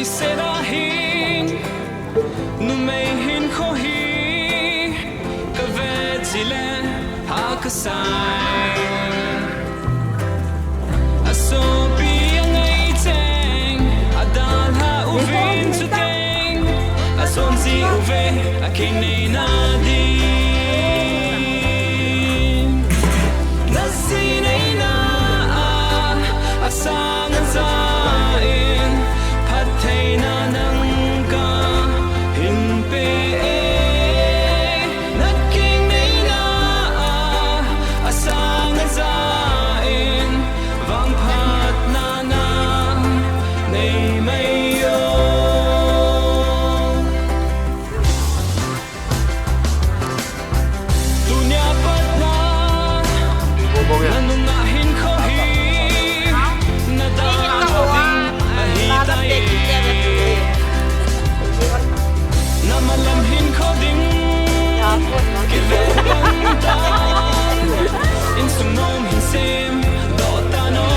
sẽ đã hin nu mây hin khó hi cả về chỉ lẽ hạ cả sai a so bi ngay cheng a dal ha u vin chu teng a son si u ve a king nei na di na si nei na a sang za in pat thei na nang ka hin pe na king nei na a sang za in vang pat na na nei mai yo dunya pat na nanu na hin kho hi na da hi ta ye na malam hin kho ding ke ve bang ta in sum nom hin sem do ta no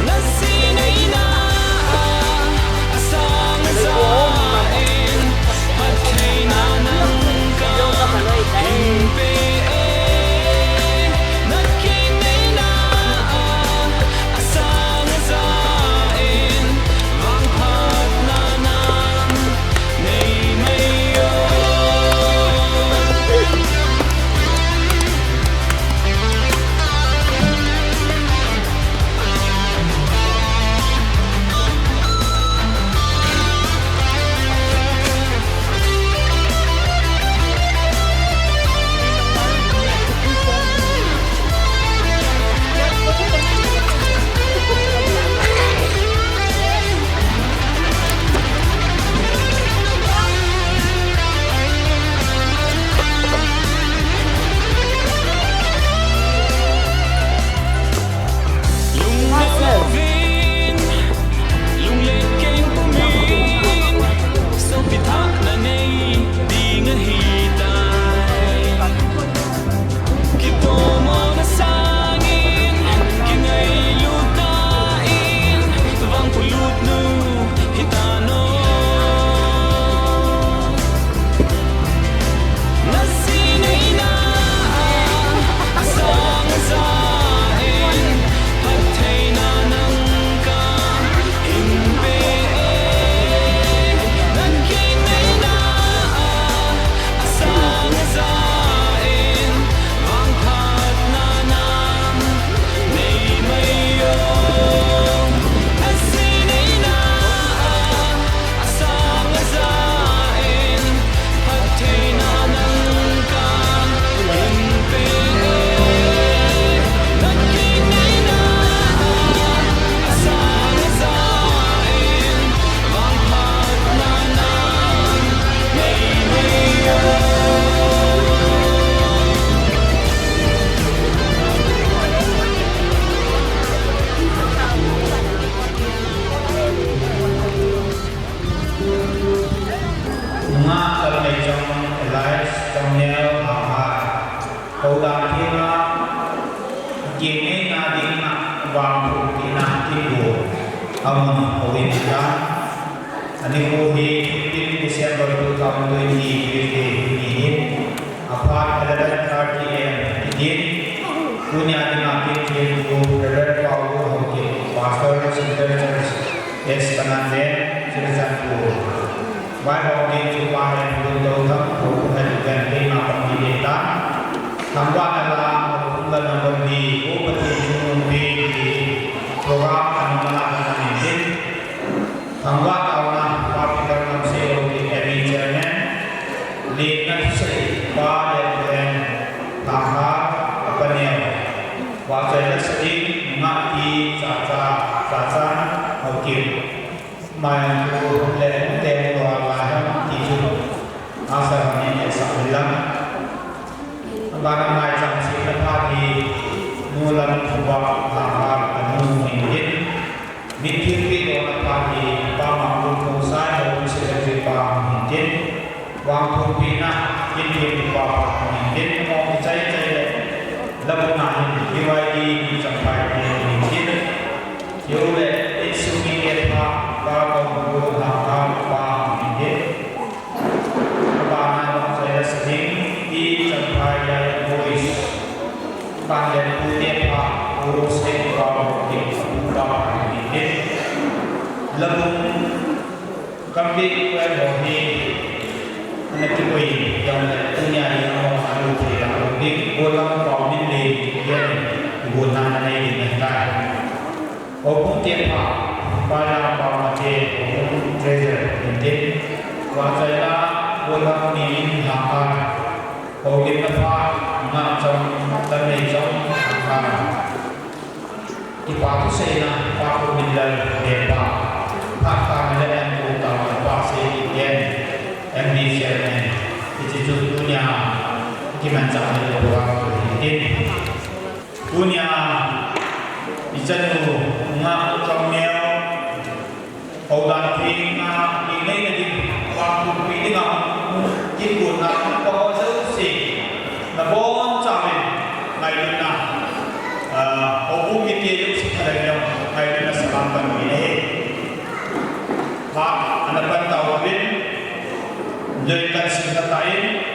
na si nei na a sang za in pat thei na nang ka hin pe na king nei na a sang za in vang pat na na nei mai yo vin lung le keng pu min so pi tha na nei ding a hi tai ki to mo na sangin ki ngai lu ta in vang pu lut nu hi ta no na si nei na a sang za in pat thei na nang ka hin pe na king nei na a sang za in vang pat na na nei mai yo na si nei na a sang za in pat thei na nang ka hin pe na king nei na a sang za in vang pat na na nei mai yo nga kal nei trong Elias trong neo ha câu đàm thiên la kiên nei na ding na wang pu ti na ki bu amon ovin la ani ko hi 15 December 2020 ni apart 11:30 am begin dunia dina ki ko red pau ho ki pastor center church es panande Sirsanpur Why don't you buy and do those who have been in our data? Tambah adalah bukan nomor di operasi di program anugerah ini. Tambah kawan partikel nafsu di editornya, lihat sih pada dan tahap apa ni? Wajah sedih mati caca okey. Mai tu leh wala tisu asa ni sabilang barang mai jam sila pagi mulan kubah tahap anu ingin mikir orang pagi pamang pusai dan sesuatu pamang ingin waktu pina ingin pamang ingin mau cai lepas naik diwai di sampai ingin kami kuat bagi anak kita yang punya yang mahu kita di bola kami di yang guna ini negara. Opung tiap pada pamati opung treasure ini wajahnya bola ini hampa. Opung apa macam tanah jauh hampa. Ipatu sena paku bilal depa pakar dan utama pasti yang ambisi itu contohnya gimana cara orang ini punya ijazah ngap kamel orang tinggi ini jadi waktu ini ngap kita nak kau sesi nak bon cawe naik nak opung kita itu sekarang naik nak sekarang ini Pak, anda tahu bin jadikan singkatain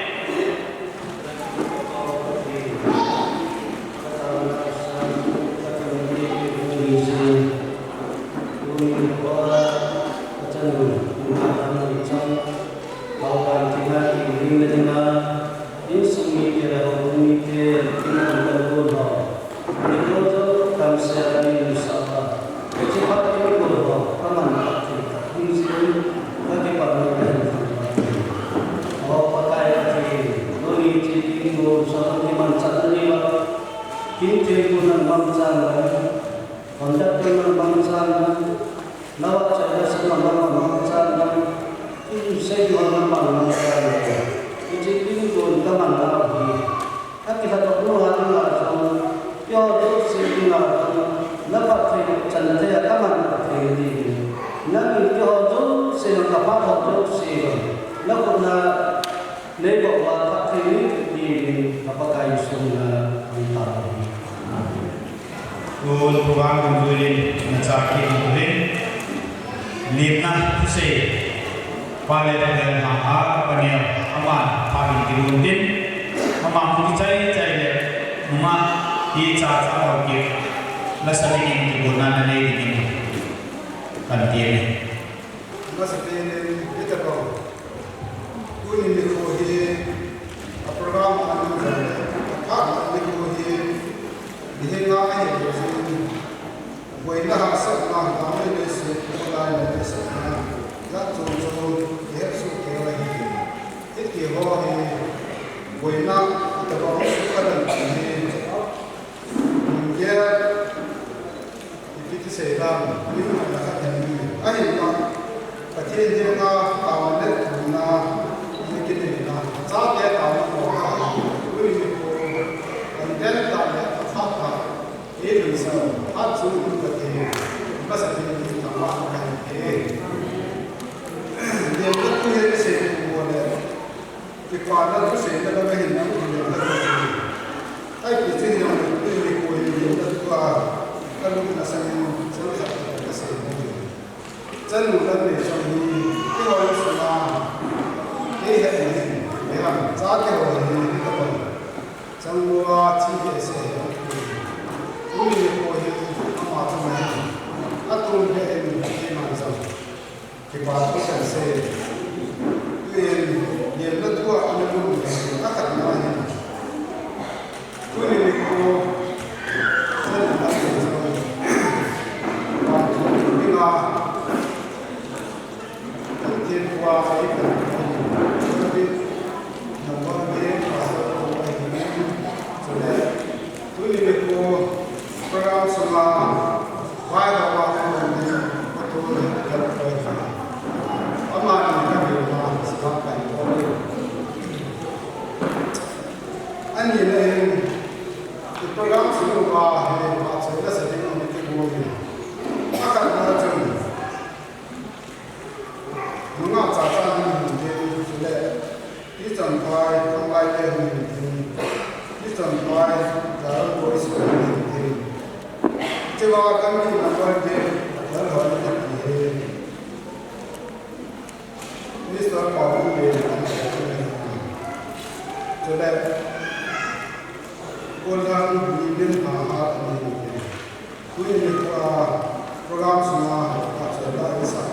program semua ada isa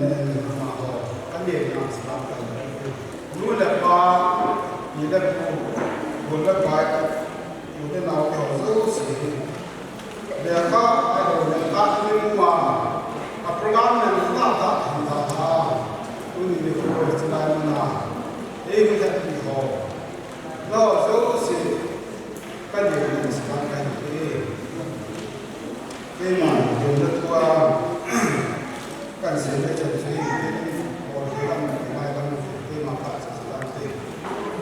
này mà họ cái gì làm sao cái núi là ba như là buồn là ba buồn là nào họ dấu sĩ để các cái đồ để các cái mua à program này nó đã thành ra ha tôi nhìn được rồi chỉ là nó ấy cái gì họ nó dấu sĩ cái gì làm sao cái cái mà buồn là qua kan se le chen se or ke lam mai lam ke ma pa sa lam se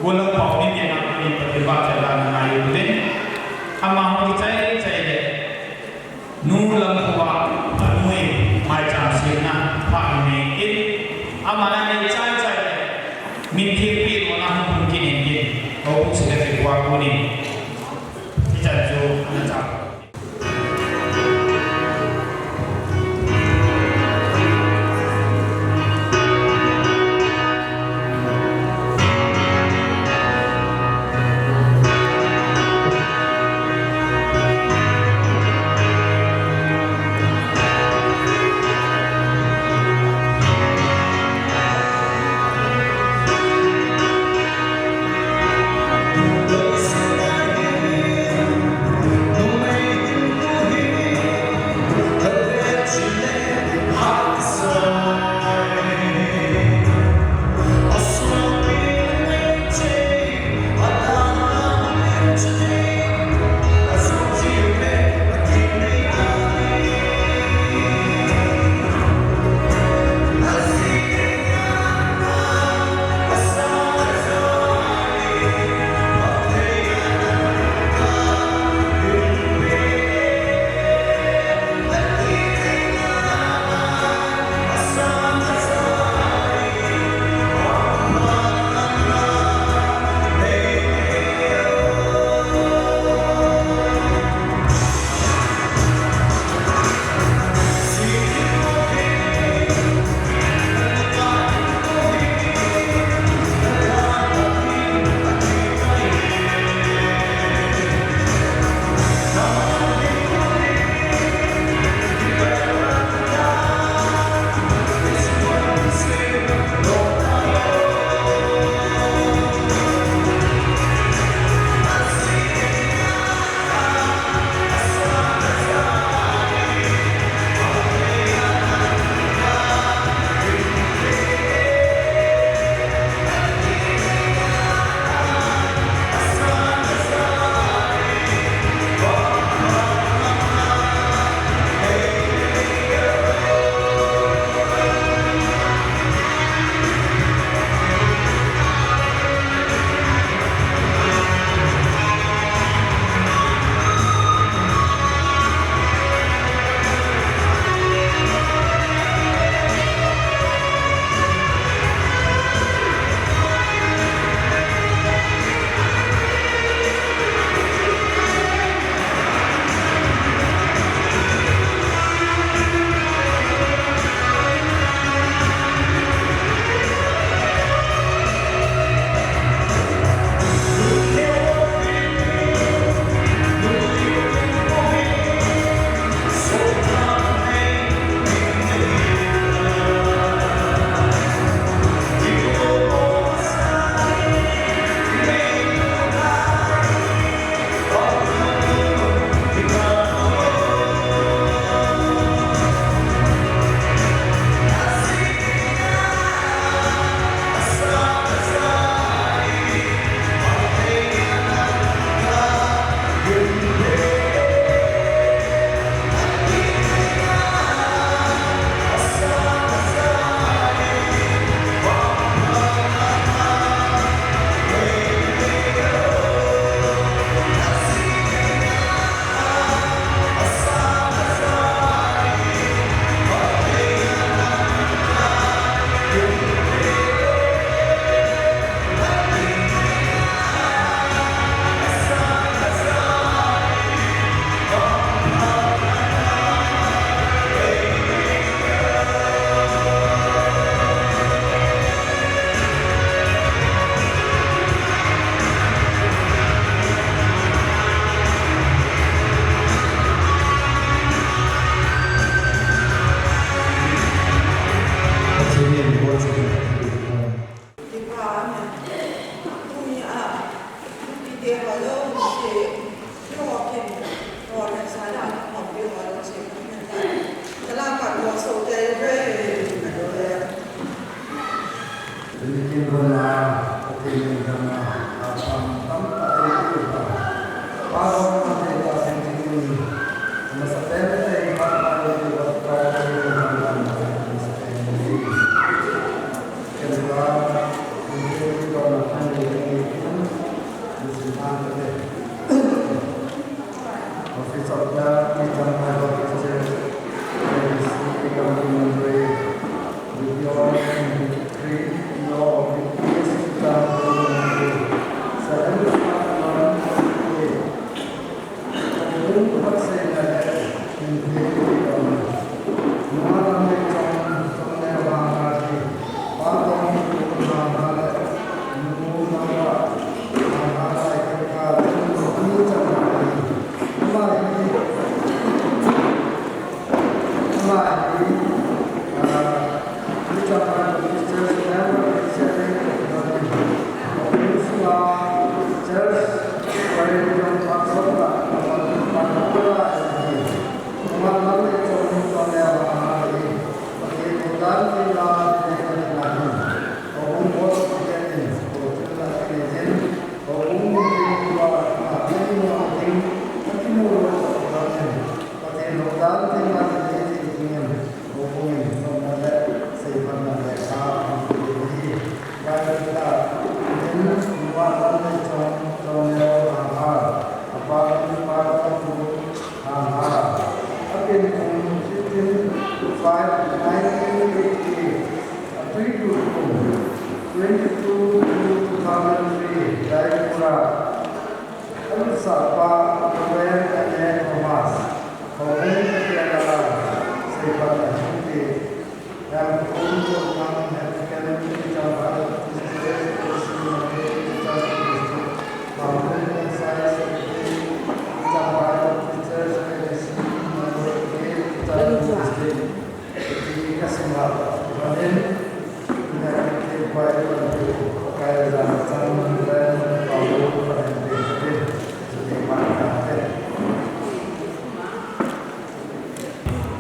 bulan pau ni ke na ni patiba jalan na yu de ama ho chai chai de nu lam kwa anui mai cham se na pa ni in ama na ni chai chai de min thi pi mo na hu ki ni ni ho pu se le kwa ko ni ti cha jo na cha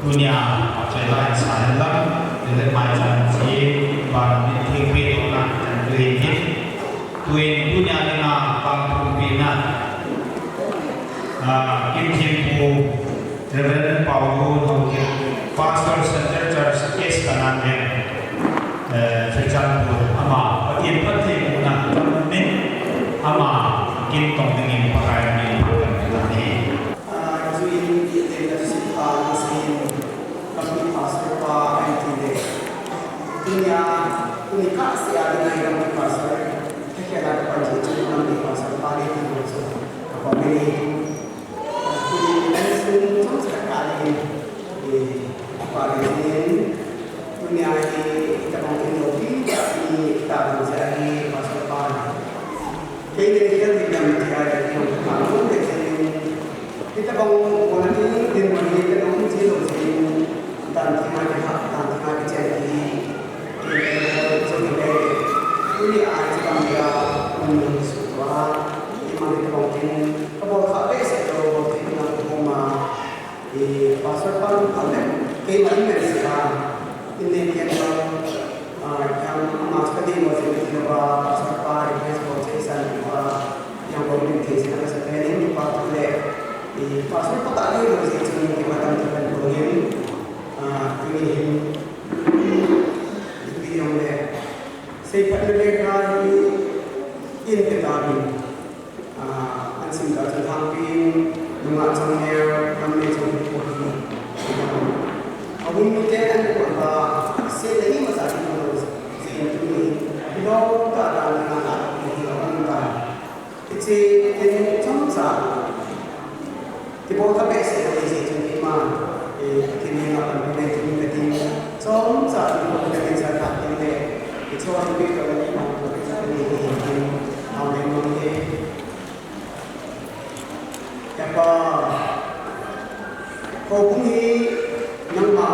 dunia macam lain sahaja dengan macam si barang ini kita nak cari tuan dunia dengan kampung bina kimpu Reverend Paulo mungkin Pastor Center Church kes kanan secara ama bagian penting nak temen ama kintong dengan pakaian ini ini dunia unika siapa yang di pasar, kehilangan panjang di pasar paling itu, apa ini? Ini semua sekali di paling ini dunia ini kita mungkin lebih tapi kita mencari pasar paling. Ini kita tidak mencari yang kamu kita bangun ini di mana kita mungkin lebih dan kita jadi ini aja kami menunjukkan di mana mungkin kalau kami sedang mungkin rumah di pasar paling ada kemana mereka ini yang masuk di musim ini pasar paling Facebook yang komunikasi dengan sebenarnya di pasar di pasar kota ini masih cuma di mana tertentu ini yang saya mereka ini tetapi ansim tak tetapi mengajarnya kami jadi pohon. Aku mungkin ada saya ini masa itu saya ini kalau tak ada anak ini orang tak itu ini contoh di bawah tapi saya jadi mana kini akan menjadi contoh di bawah saya tak ini itu orang pikir lagi mau ini mau ini apa kau punya nama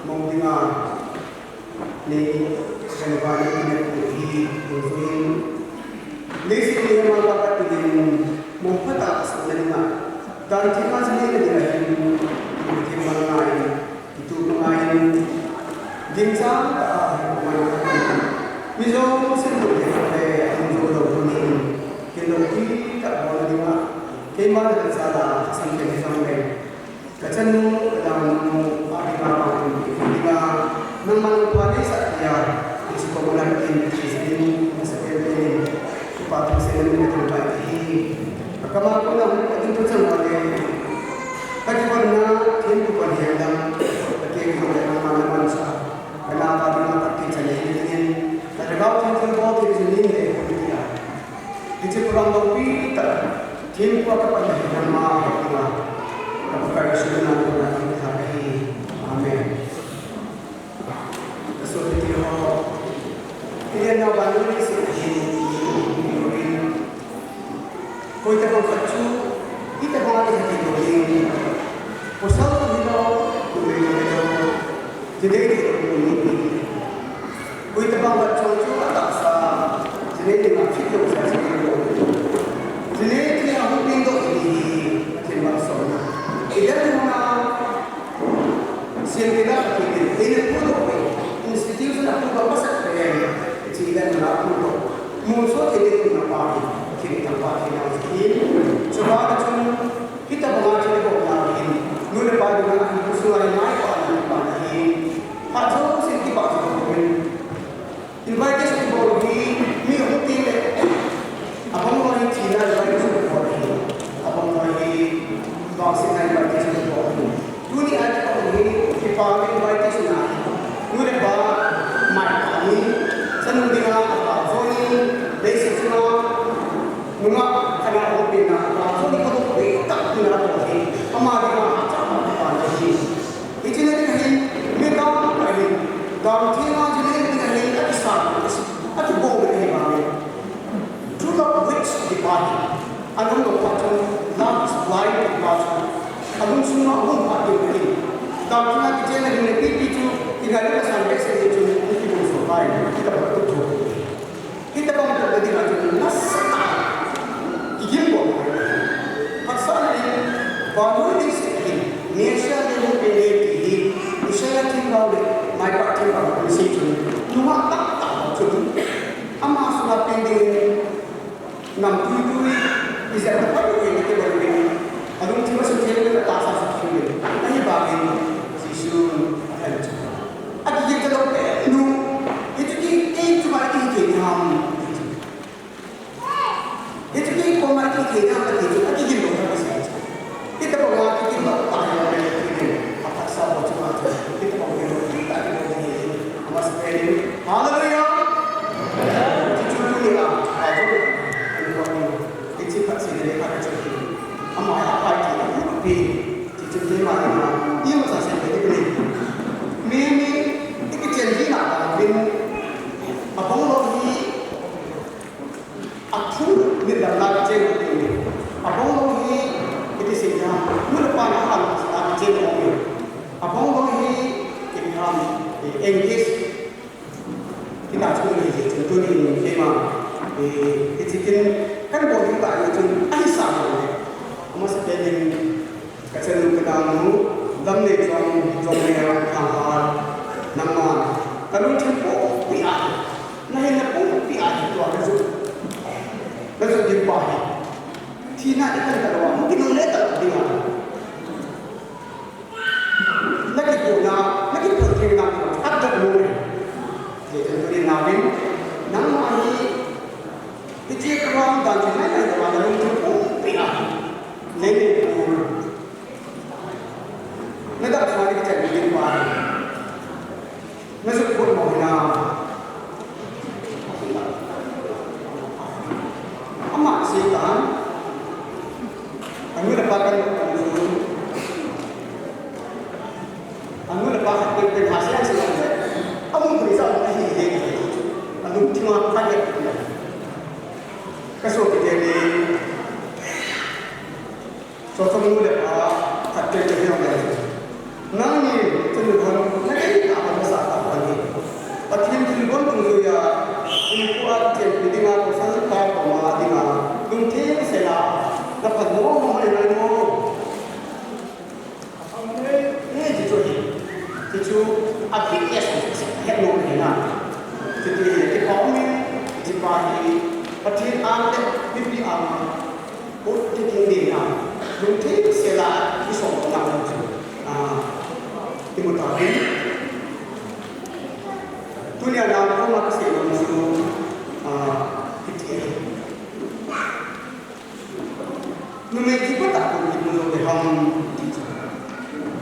mau dengar ni kanwa ni ni tuin lesi ni ma ba ka tin mo pata sanana dan ti ma ni ni ni ti ma ngai itu ngai ginsa ma mizo sen do ke anjo do ni kendo ti ka ba ni ma ke ma da sala san ke ni sam ke kacanu dalam agama kita memang tuan saya isi komunan ini isi seperti sepatu saya ini terbaik agama pun itu semuanya bagaimana kehidupan yang bagi kita manusia kenapa kita kerja ini dan kalau kita buat ini dia itu kurang lebih tim apa yang nama apakah sudah nanti hari amin sesuatu yang bangun di sini kau itu berkacu kita boleh hidup pasal kita boleh jadi kau itu berkacu tak sah jadi dengan fikir saya jadi dia mungkin tu ini maksudnya idan mana sehingga ini pun institusi aku bapa saya idan mana pun musuh ini nampak kita nampak ini coba kita mengajar orang ini nulis pada dengan musuh yang naik pada ini hanya sedikit baca ini invitation board ini mungkin apa mau ini Cina invitation board ini apa mau ini Boxing invitation to go. Duni aja kalau ini kita invitation na. Duni bah mai kami senang dengan apa? Sony basic semua. Nunga kena hobi na. Sony kalau tak kena hobi. Amma dengan apa lagi? Itu nanti mereka lagi. Dalam tema jadi nanti kita start. Aku bawa ini kami. To the which department. Anong department. Love is blind and logical. Anong semua pun pati begini. Kalau kita kerja lagi itu tidak ada sampai sini itu mungkin survive. Kita betul. Kita kalau terjadi macam nasa, ingin buat. Pasal ini baru di sini. Malaysia ni mungkin ini. Malaysia tinggal di, mereka tinggal di situ. Cuma tak tahu tu. Amma sudah pending 6 bisa dapat ini kita berbeda. Aduh cuma sekian kita tak sah sekian. Hanya bagian sisun ada. Ada kita dapat nu itu cuma ini ham. Itu cuma ini ham itu. Ada kita dapat saja. Kita bawa kita tak ada apa sahaja cuma kita bawa kita ada amas ini. Haleluya. Itu ni lah. Sendiri pada cerita, amma apa itu tapi cerita mana ia masa sendiri ni itu janji nak bin apa lagi aku ni dalam cerita ini apa lagi itu sehingga mula hal dalam cerita ini apa lagi ini ham engage kita cuma ini contoh ini tema itu kan boleh tak itu aisyah boleh, masa pending kesan kedamu, damai jom yang kahar, nama, kalau tempoh pian, naik tempoh pian itu ada tu, betul dipakai, tidak ada kalau mungkin boleh tak dia, lagi guna, lagi penting nak ada boleh, jadi boleh nabin, nama ini itu kerana dan jangan ada orang yang cukup pian, lele pun. Negara semua kita bikin par, masuk pun mau na. Amma setan, anu dapatkan hasil sebenarnya. Amun berisau ini, anu cuma kaget. Kasut jadi sosok muda tak terjadi yang lain. Nani itu orang lagi apa masalah lagi. Pathin Tilbon Tungzuya, Impua Tidinga, Sanka, Madinga, Lunti Sela, Napano, Mohanamo. Itu aplikasi teknologi jadi ekonomi dipakai patin anda bibi ama untuk tinggi nanti sela isong nama itu dimutakan dunia nama pun masih masuk itu numeri kita tak pun dimulohkan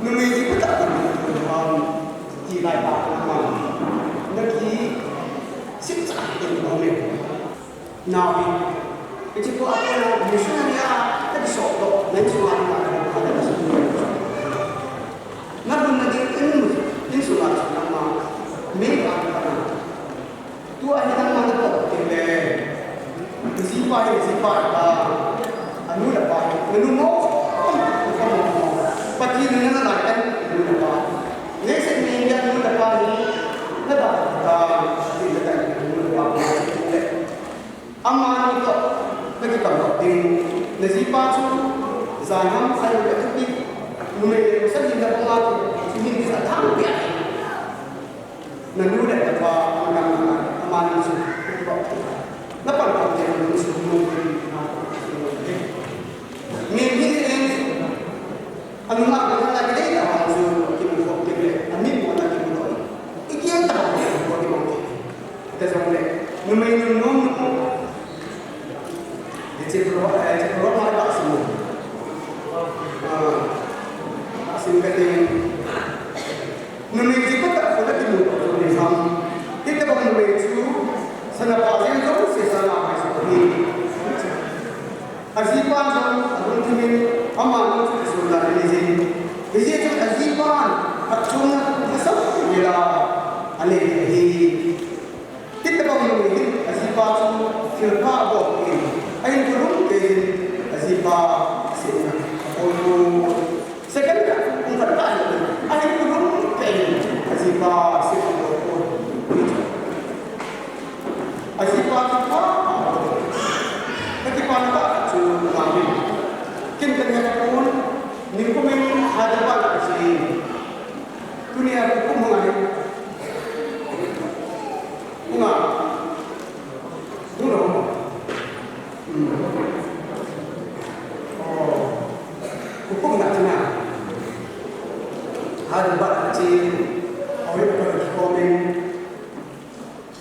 numeri kita tak pun dimulohkan di lại bạc làm nó ký xích chặt từng đó mình nào cái chỉ có ai là mình suy nghĩ cái sổ độ nên suy nghĩ là cái đó là suy nghĩ nó luôn là những suy nghĩ mà mấy bạn tu anh đang mang cái bộ tiền đề gì phải là anh nuôi là phải mình nuôi nó không bắt khi nó lại cái nuôi là phải nếu sinh viên dân nuôi là phải nó bảo thì là cái nuôi là phải amma itu bagi kalau tim nasiba tu zanam saya berarti numai saya tidak mengaku ini bisa tahu ya nanu dah apa aman itu dapat kalau dia mesti mungkin ini anu nak kita lagi dia dah masuk kita buat kita amin buat lagi buat ini yang tahu dia buat kita kita sampai numai Cipro mana semua, asim keting, numai Cipro tak boleh dimulai oleh sam. Kita bukan numai itu, sana pasien tu sesana masih pergi. Azipan sam, adun timin, aman tu sudah rezeki. Rezeki tu azipan, acung hasab bila alih hi. Kita bukan numai azipan tu firqa buat ini. Ayat turun ke aziba sena. Oh, second kan, umpat tak. Ayat turun ke aziba sena. Aziba kita, ketika kita cuci mandi, kita pun ni pun ada banyak sih. Dunia aku mengalir, hukum nak kena ada banyak kecil orang yang komen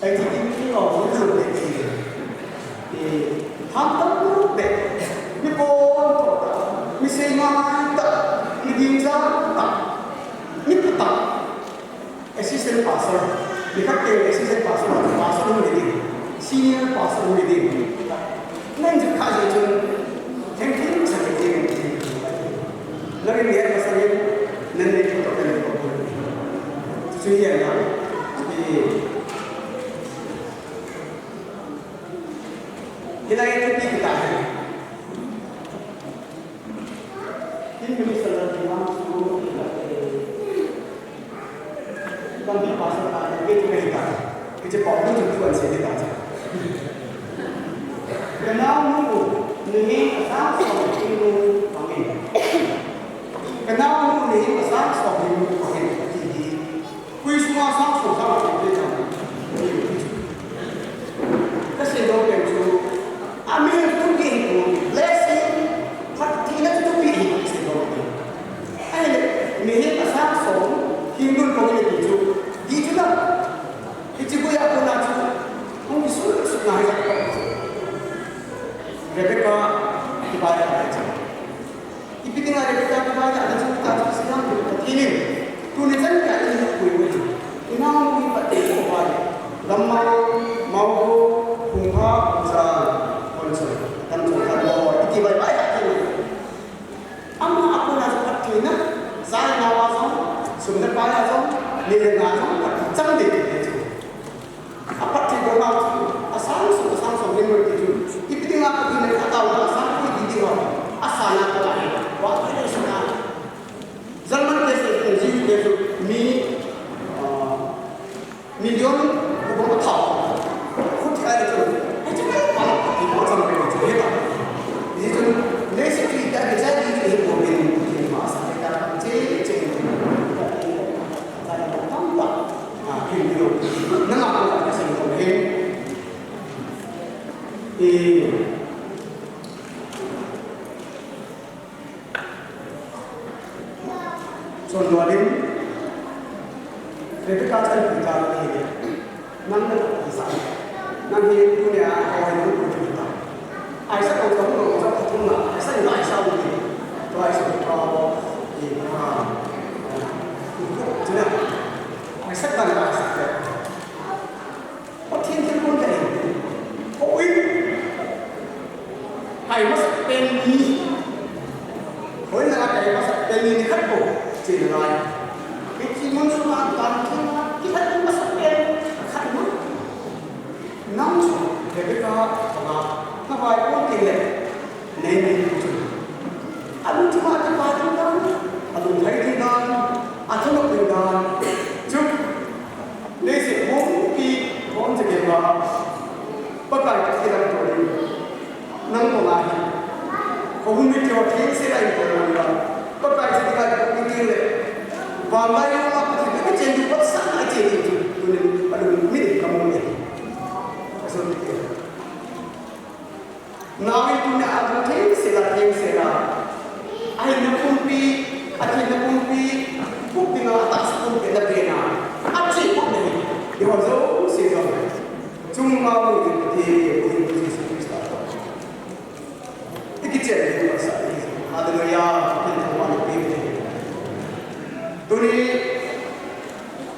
aktiviti orang yang kecil hantar pun dek ni pun ni semua tak ni dinja tak ni tak assistant pastor ni kakek assistant pastor ni senior pastor ni nanti kaji tu mungkin sakit ni lagi dia pasal nanti kita akan berbual sesuai yang kita itu kita ini misalnya kita suruh kita pasal ada kita bawa tu tuan sendiri saja. Kenapa ni asal ini kami? Kenapa ni asal ini kami? Kui semua asal sama kita sama. Kasi dong yang tu, ambil tu gini, blessing, hati kita tu pilih kasi dong. Ayat ni asal Hindu kami itu, itu lah. Itu gua yang pernah tu, mungkin sudah nak. Rebecca dibayar aja. Ipitnya Rebecca dibayar aja kita sedang ini. Tulisan kita ini kuih. Inang kuih pati kuih. Lama mau bunga besar konsol. Konsol kalau itu bayar aja. Amma aku nak pati na. Saya nawasam sumber bayar aja. Nilai nawasam cantik itu. Apa tiga orang asal lima itu. Ipitnya aku ini kata orang asal itu di luar. Asal nak lagi. Waktu itu sudah. Zaman kita sendiri itu million ส่วนตัวนี้เรื่องการจัดการนี่นั่นเป็นอีสานนั่นที่ตัวเนี่ยเอาไว้ดูดูดีต่อไอ้สักคนสองคนจะทุ่งละไอ้สักหลายเศร้าดีตัวไอ้สักตัวอีกว่าเนี่ยไอ้สักการหลายสักเลยพอทิ้งคนใจโอ้ยไอ้มาสักเป็นนี้เฮ้ยนะไอ้มาสักเป็นนี้ครับผมจริงเลยที่มันสุนัขตอนที่kita itu masukkan khadmu namun mereka apa pun tidak nene itu alu cuma ada baju kan alu lagi kan atau lebih kan cuk lesi mungkin kon jaga pakai kita itu nang mulai kau mungkin kau tidak sedai kau pakai kita itu mungkin Walai Allah kita jadi pasang aja itu, aduh mirip kamu ini, seperti itu. Nawi punya alat yang sela, akhirnya pumpi, bukti atas pumpi ada pena, aja pumpi, diwajib sesuatu, cuma mau di posisi kita. Ini jadi pasang, ada loya kita mau pilih. Tuli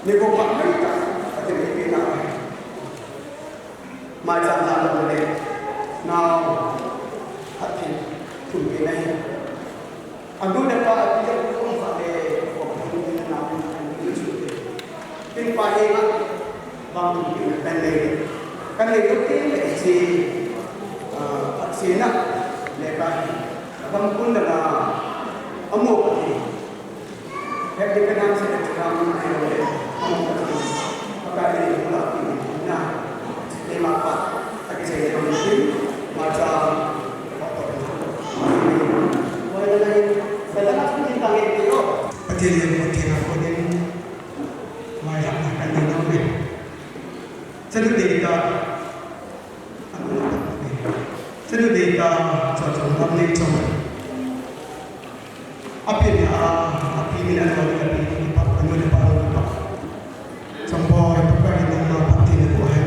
nego pakmerta ate pipina macam dalam boleh now hati tuli nahi anu dapat dia pun pada waktu nak itu tin pahenga bang kan itu si aksina lepas bang pun dah amuk Hep dikenal sebagai kamu oleh pakai melakukan nah lima pak bagi saya mungkin macam boleh lagi saya langsung tentang itu Pagkili ako din mayak na kanyang namin sa dudita sa namlig sa api minat ko kami pa ano na pa sampo pagkain ng mga pati na buhay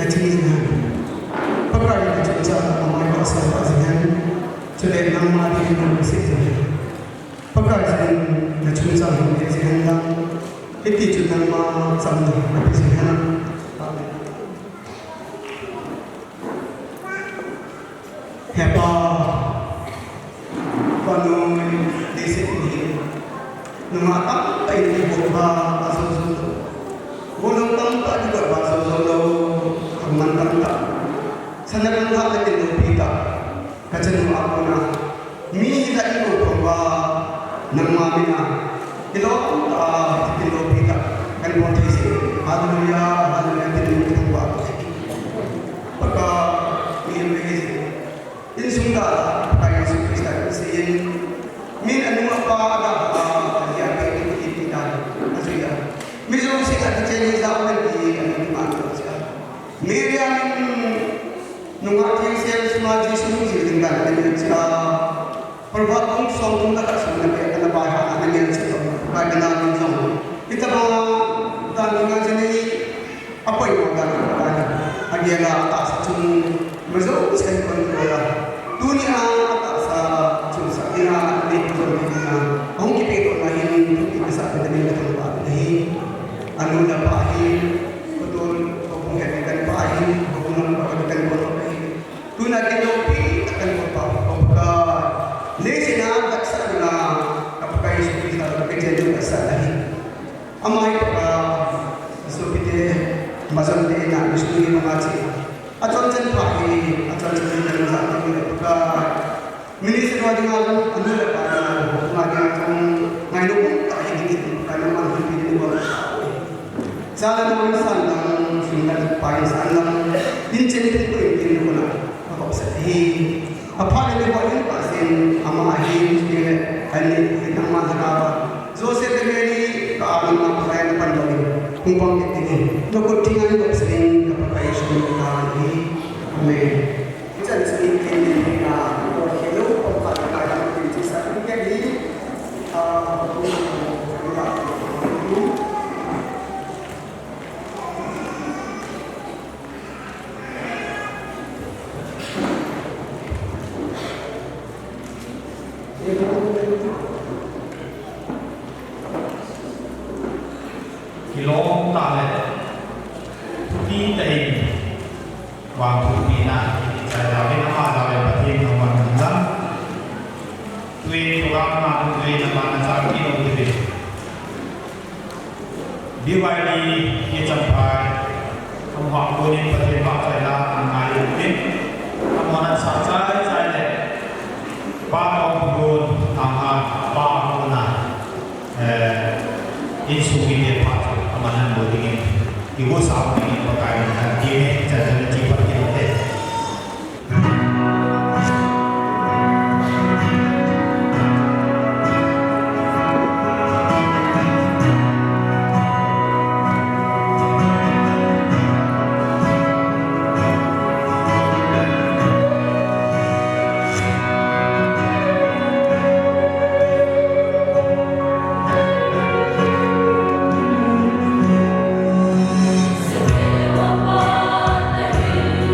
na tinihan pagkain na sa mga kasapasan sulit ng mga tinong siksa pagkain na sa mga sihan lang ititid ng mga samdo na pisihan hepa panong disiplin numatang tayo ng ba asusunod gulong tangka juga ba asusunod ang mantangka sa nagangka na tinupita kasi nung ako na minita ito pa ba ng mami na ito tinupita kan mo tayo hallelujah tinupita ko ako pagka ini sungguh kaya Yesus Kristus sin min anu apa ada ya itu kita maksudnya misal kita cari zaman di anu mana Miriam nungati sel semua Yesus dengan dia perbuatan sombong tak sebenarnya kena bahaya dengan itu bagaimana sombong kita bawa tandingan sini apa yang ada adalah atas cuma Mazul sekali kontrol dunia atas susah ina di dunia orang kita itu lain kita bisa bertemu dengan Tuhan ini anu dapatin betul menghentikan pahin menghentikan kontrol dunia kita akan berapa lesina tak sana apakah Yesus bisa bekerja juga salah amai seperti mazal dia nak mesti mengaji Acal pakai, acal dalam satu mereka minister wajib anu lepas wajib ngayu pun tak ingin kerana masih pilih buat jalan sanang sehingga pakai sanang dincet itu ingin guna apa sedih apa yang dibuat pasin ama akhir dia ini kita masalah Joseph beri keaman apa yang pandai kumpang ini, dokter tinggal di sini dapat kaya semua ini, amin. in ta in wang thu ni na saya dah nama dah berarti nama kita tuin orang nak tuin nama nasab ini untuk Diwali ye champai हम हमको ने पते बात अंगाई दिन हमारा सच्चाई चाहिए बात और बोल आहा बात होना इंसुगी ने बात हमारा बोलेंगे कि वो साफ नहीं पकाएगा ये चलने जीवन के होते Bye.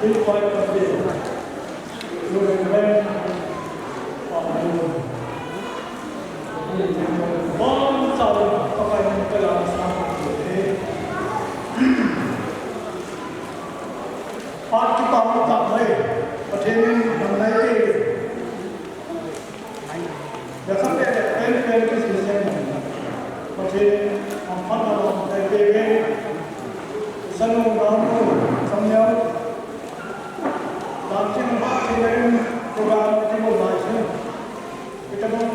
This part of the you remember bon sau có phải một cái làm sao để phát cái tàu tập này và thế nên năm nay thì để sắp đến cái sự kiện này và thế हम phát động cái về sân vận động trong nhau làm cho nó trên đây program cái một bài chứ kita mau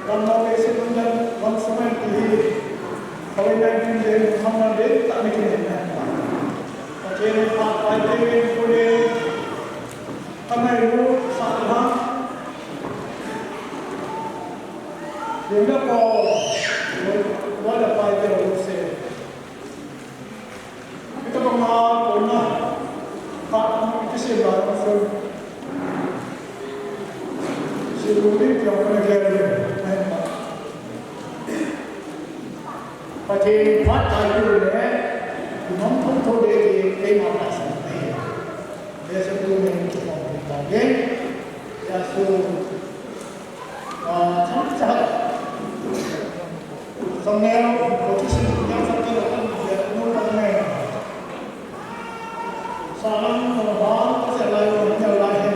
dalam masa sebulan konsumen ini kalau yang kita hamil deh tak mungkin ni. Macam apa yang boleh kami itu sahaja. Jika kau ada apa yang berusaha, kita mengajar puna tak kisah baru. Sebelum yang mengajar Pagi phát tài dulu ni, mungkin tu dia lima belas ni. Dia sebelum itu pagi, dia suruh cakap sambil posisi yang satu dia numpang ni. Salam malam, selalu menyalahi,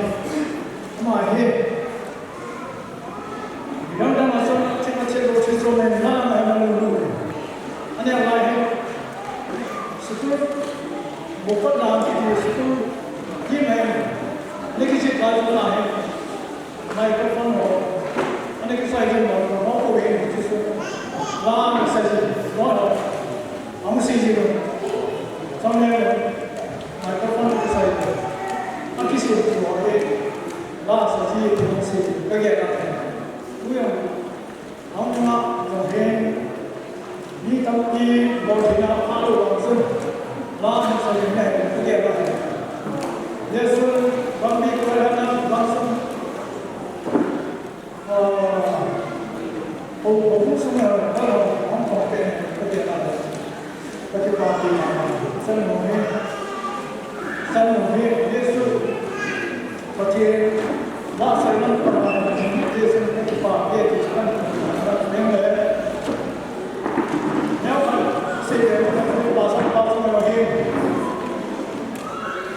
mahir. Bila dah masuk cekak posisi ni, mana malu. Yang lain, situ bukan lagi situ gimana? Lagi cekal lain, mikrofon ho, ane kisah ini mau boleh situ, lah saja, lah, kamu sih sambil mikrofon kisah itu, aku sih boleh, lah saja kamu sih kerja apa? Bukan, kamu nak join ni kami bawa malu langsung langsung saja ni kerja apa? Yesus kami kerana langsung fokus semua kalau orang kerja apa? Kerja apa? Semua Yesus kerja bahasa yang pertama Yesus kerja apa? Dia cakap dengan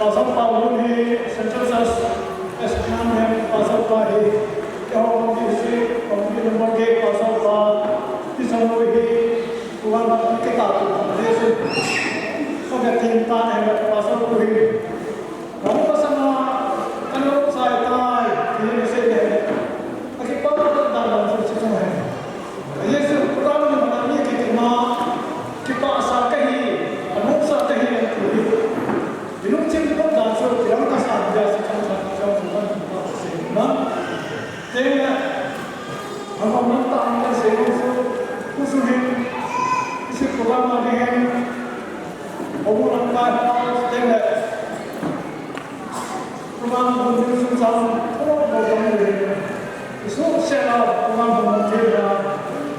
pasal Paulus ni sensus estimam yang pasal Paulus yang diisi komputer ke pasal Paulus di sana ini Tuhan kita tu Yesus sebagai tinta yang pasal Paulus kamu bersama kalau saya tay ini saya bagi apa dalam sesuatu Yesus pertama mengenai kita asal kahi manusia kahi yang tu Jinung cipta dancer yang kasar dia sekarang bukan nah, jadi हम मनता अंदर से कुछ हैं इसी प्रोग्राम में हैं और उनका स्टेज प्रोग्राम बंद सुनसान और प्रोग्राम में इसको शेयर प्रोग्राम बंद किया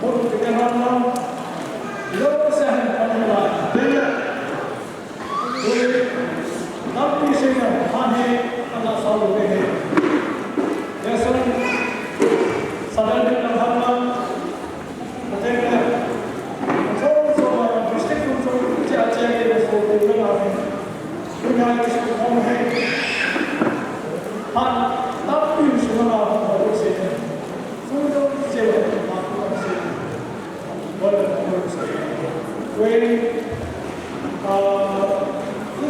और कितना नाम लोग से हम करने वाले हैं Tapi saya hanya anak selalu ini. Biasa sadar dengan hal macam so distrik untuk ciaca ini so dengan dunia ini semua है. Han tapi semua orang sih. Semua sih aku sih. Boleh sih. When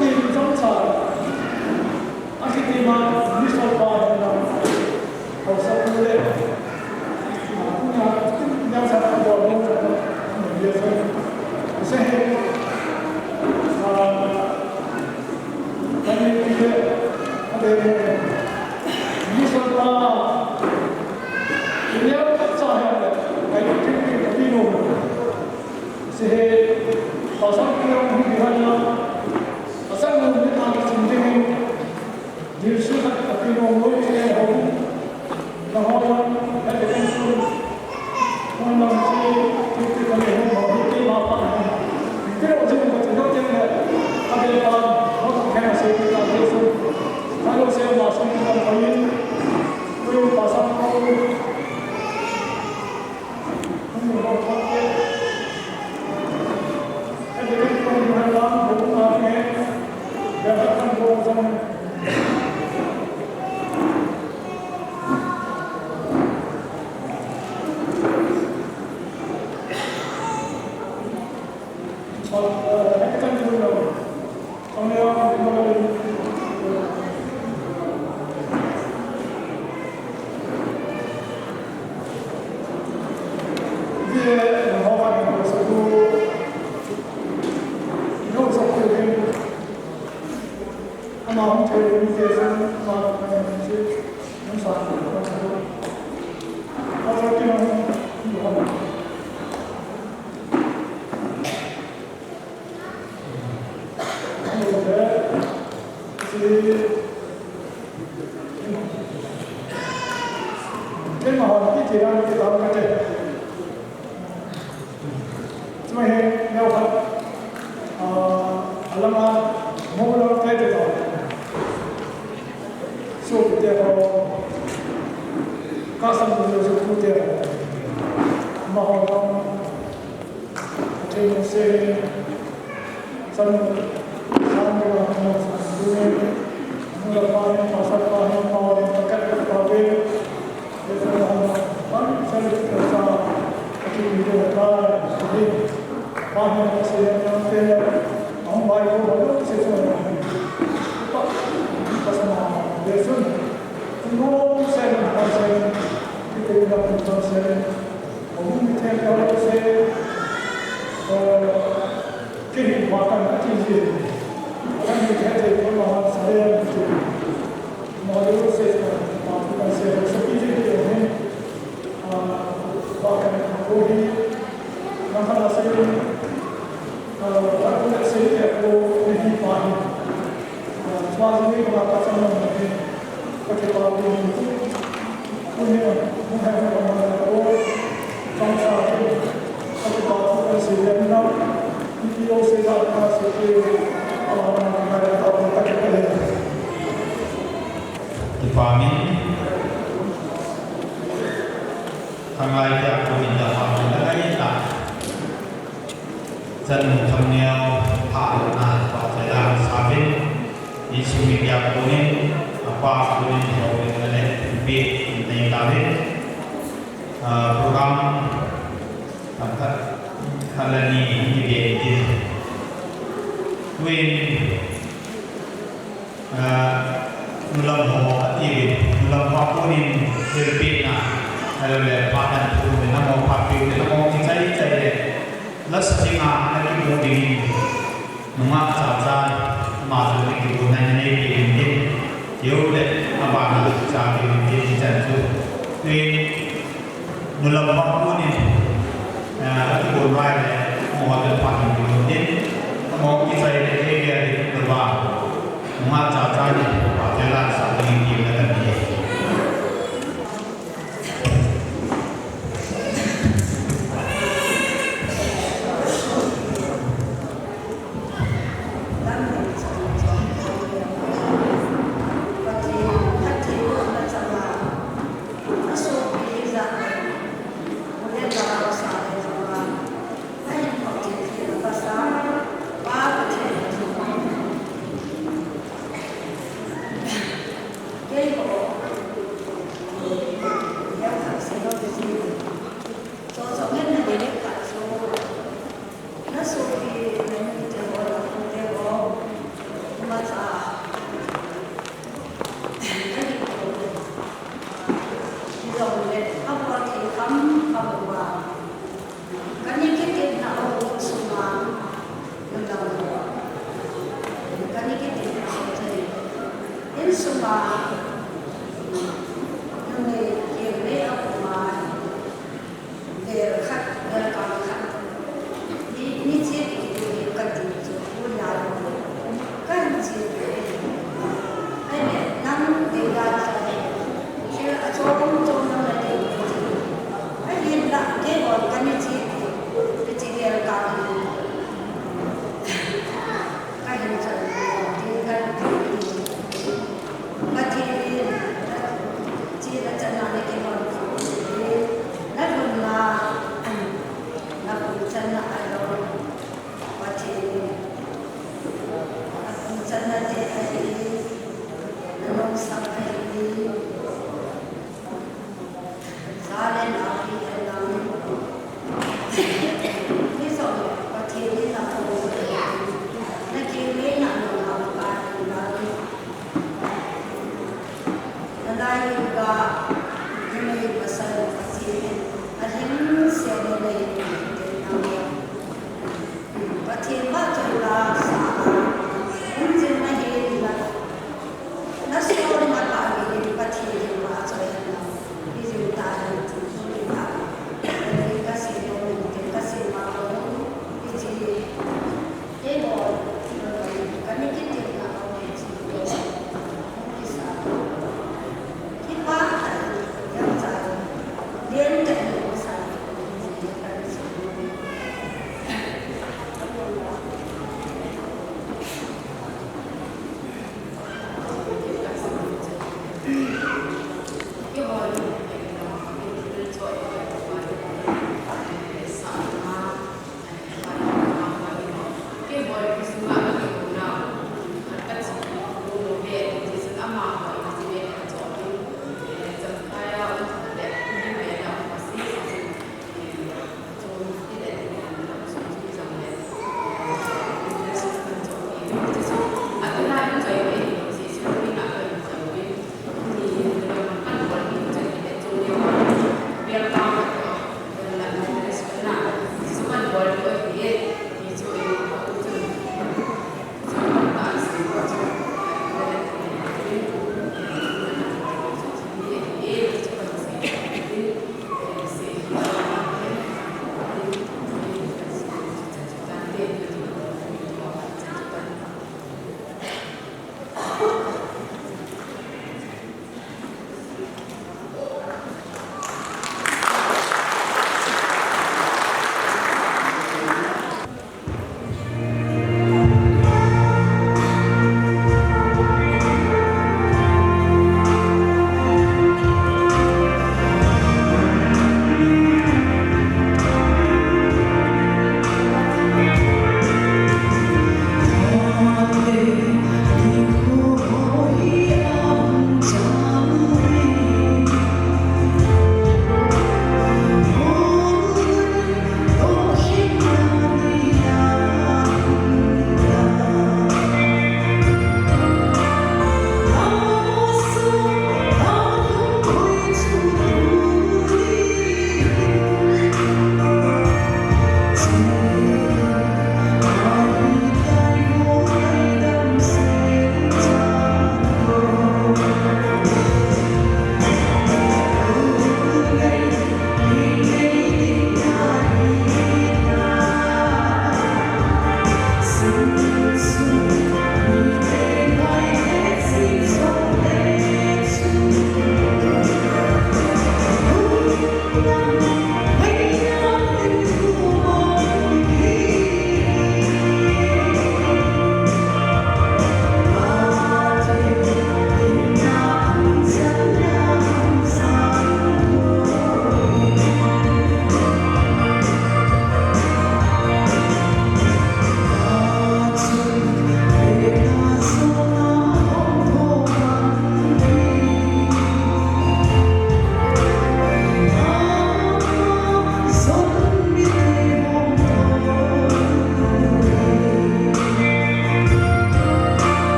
ini contoh akhirnya misal pada kalau boleh punya yang saya buat biasa saya kami juga ada misal pada ini apa saya kayak kita minum saya pasal kita gimana asal mungkin ada sendiri Yesus tapi orang yang tahu bahwa ada yang orang sih itu kalau orang itu apa itu orang yang betul betul ada orang yang kena sesuatu ama hong chơi đi chơi sang mà mình chơi không sao không saoเอาไปกินมันอยู่ครับโอเคสิเรื่องมาที่ที่เราที่ทำกันเนี่ยทำไมเนี่ยครับอะไรมาโมโลเทเดอร์สูบเดียวKasam dulu sebutnya, mahu macam se, sama dunia, mula panen pasar panen mahu pakai pakai, jadi saya kerja di negara ini, panen masih yang kita, orang baik orang sesuatu, pasal biasa, semua saya kita dapat proses, orang kita kalau saya kehidupan tinggi, orang kita itu mahu saya itu mahu saya mahu saya seperti itu ni, bahkan aku nama saya aku nak saya aku ni paham, semasa ni kalau pasal ni pakai pakai itu. Punya bukan orang bangsa satu bangsa sejarah itu sejarah seperti orang negara atau tak ada. Dipahami, tangai dia minta paham lagi tak. Jangan thomnya pahana pada sabit isu media kuning apa kuning jauh dengan lebihในการเล่นโปรแกรมทางด้านนี้ที่เด็กที่ด้วยมุลมหัวที่มุลมหัวผู้นี้เดินปีน่ะอะไรแบบพาดันทูเป็นน้ำมันพาฟิวเป็นน้ำมันที่ใจเลยแล้วสิ่งอะไรที่มุ่งดีนุ่มจับใจมาดูในกิจในในปีนี้เดี๋ยวเด็กมาบ้านจากปีนี้ที่จะดูด้วยมุลมหัวผู้นี้ที่บนไว้เลยมองเป็นความเป็นจริงมองที่ใจในเรื่องที่ตัวบ้านุ่มจับใจว่าจะรักษาตัวเองดีและกันดี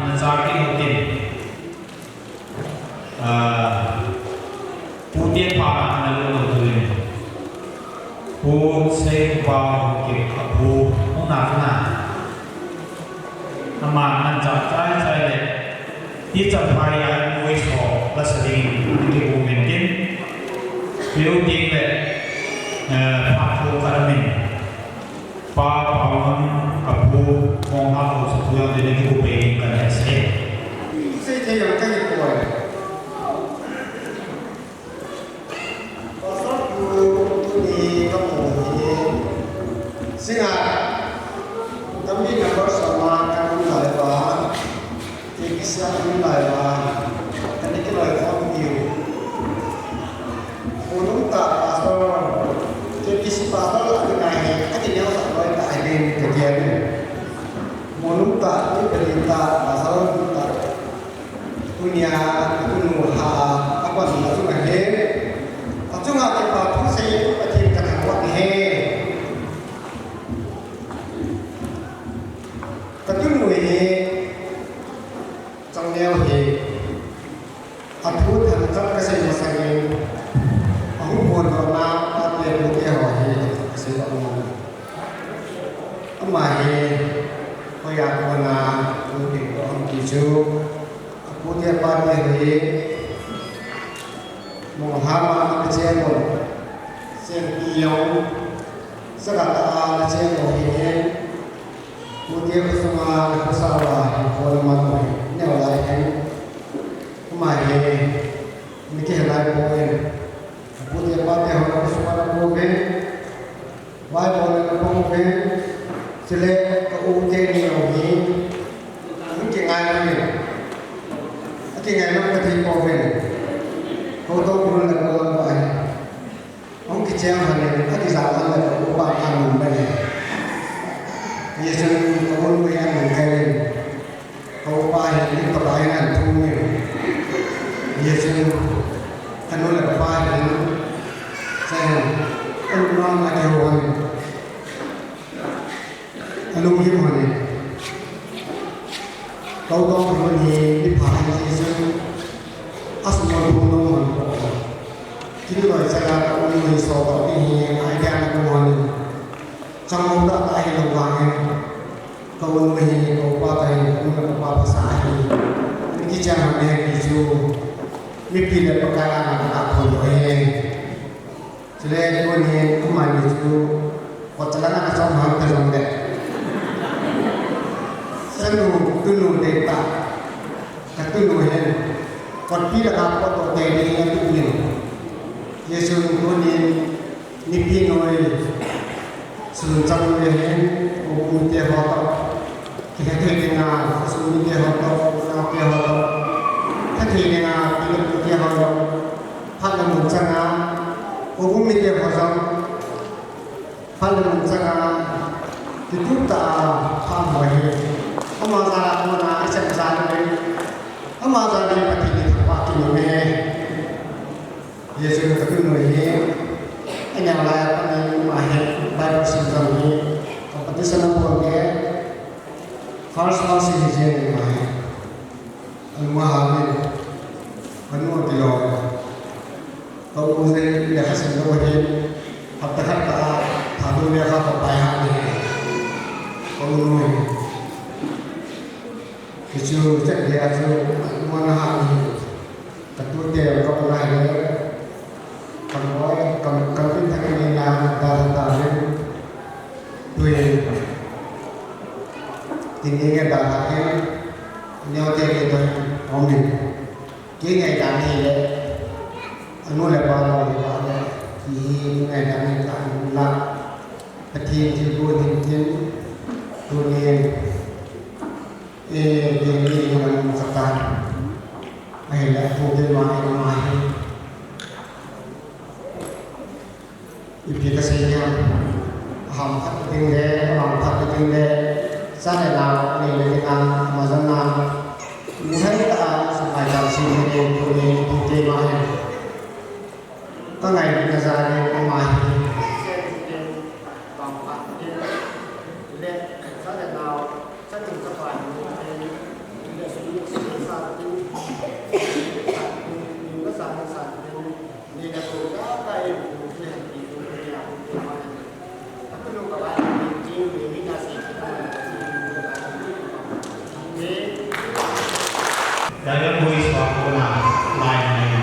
Nazar ki hotin Putin pa na lo tuin Pu se pa ki pu na Nama nan chap chai le ti chap phai ya moi so la sering ki bu men tin Piu ting le pa pu karamin pa pawan apu mong apu sa tuya de ki bu pe kan se Sẽ thấy rằng cái gì của có sót đi có một thì xin tấm biết là có sao mà các cũng lại và thì cái sao cũng lại và cái lời không nhiều một lúc tạ và sau thì cái sự bảo đó là cái này cái gì đó phải nói tại bên cái kia này một lúc tạ cái bên tạ và sau lúc tạ punya penuha apa ni tu kan he tu ngah kita tu saya pasti kena buat he ketemu he jangan he aku dan tak kasih masalah aku pun pernah ada dia he kasih aku amma he kaya mana mungkin orang tuju Punya pada hari Muhammad kecil Sentiau Serata kecil ini Punya semua kesalahan Hormat ini oleh yang kemarin ini kehilangan poin Punya pada orang semua poin Wai poin poin Selek keujian ini mungkin ada cái ngày nó có thể bỏ về cô tôi cũng là cô làm vậy ông cái treo này các cái giáo là của bạn ăn mình đây bây giờ có một người ăn mình cây cô ba hiện những tập bài ăn thu nhiều bây giờ anh nói là ba hiện xem ông non là kêu rồi anh luôn hiếm rồi câu câu thì mình đi phải thì sẽ asal bunuh kita saya orang Islam ini ada orang trong đó tại đồng vàng câu mình câu ba thầy cũng ba bahasa ini ini jangan yang itu mimpi dan perkara yang tak boleh jadi ko ni kumai itu kocalan asal hal terlambat sanu tunu data katunu hen còn khi là làm con tổ tề thì tự nhiên Giêsu luôn nipi nói sự trong người hen ông tiền họ tập thì cái thời gian nào sự tiền họ tập nào tiền họ tập cái thời gian nào thì được tiền họ tập phát là một trăm ngàn ông cũng tiền họ tập phát là một trăm ngàn thì chúng ta tham hỏi ông mà ra là ông là xem ra đây ông mà ra đây là thì waktu ini, Yesus ketemu ini, ini adalah mahir Bible Center ini, kompetisi nampaknya, falsafah sihir mahir, al-mahir, penuh dialog, kau mesti dia kasih doain, kata-kata, tahu dia apa payah ini, kau nuai, Yesus cakap dia tu mana hari Ketua dia kau pernah ada kalau kita ini nama darah tuh tingginya darahnya nyawa kita omni cái ngày đàn này anu lebar lebar thì ngày đàn này là cái thiên chỉ buồn thiên dunia ini yang sekarang hay là thuộc về ngoài thì cái gì nhá hỏng phát tiếng đê hỏng phát tiếng đê sao lại nào này là cái nào mà dân nào muốn hết ta phải làm gì để thuộc về ngoài có ngày đi ra đây ở ngoài Dalam buis wakuna lain ini.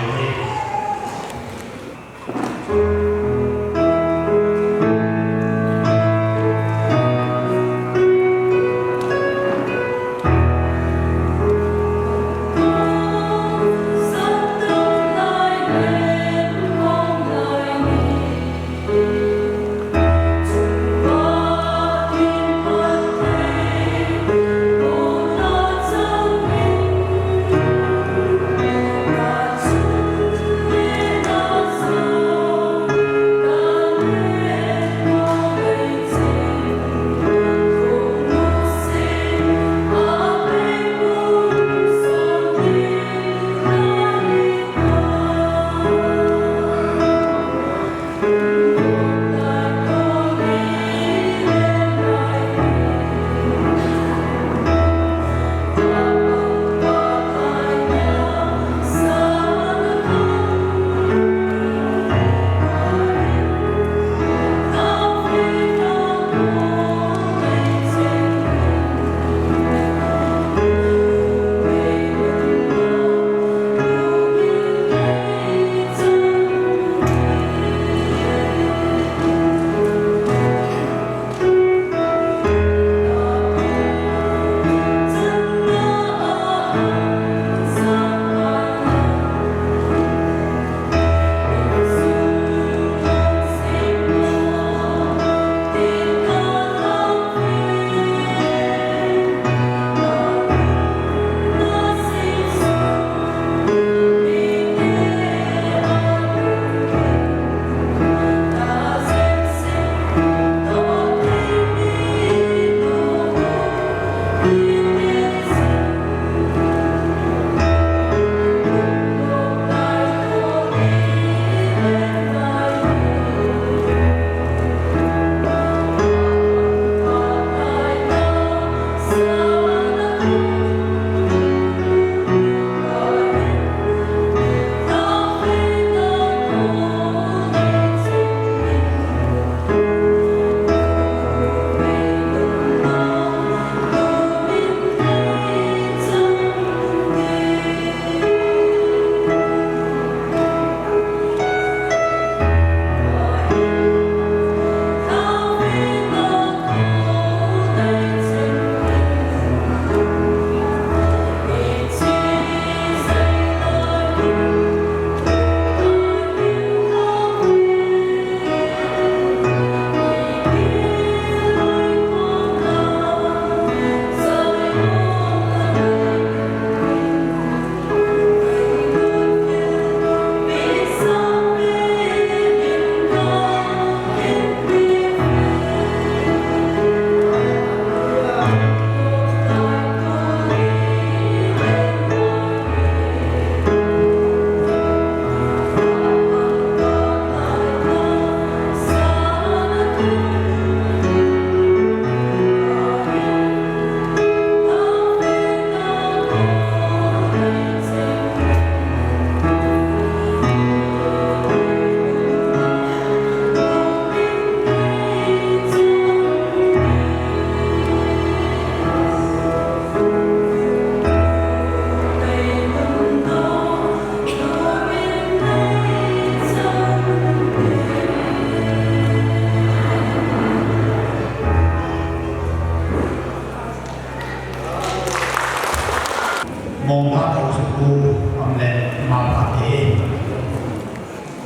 mong phát đầu sự tu âm lệ mà phát thế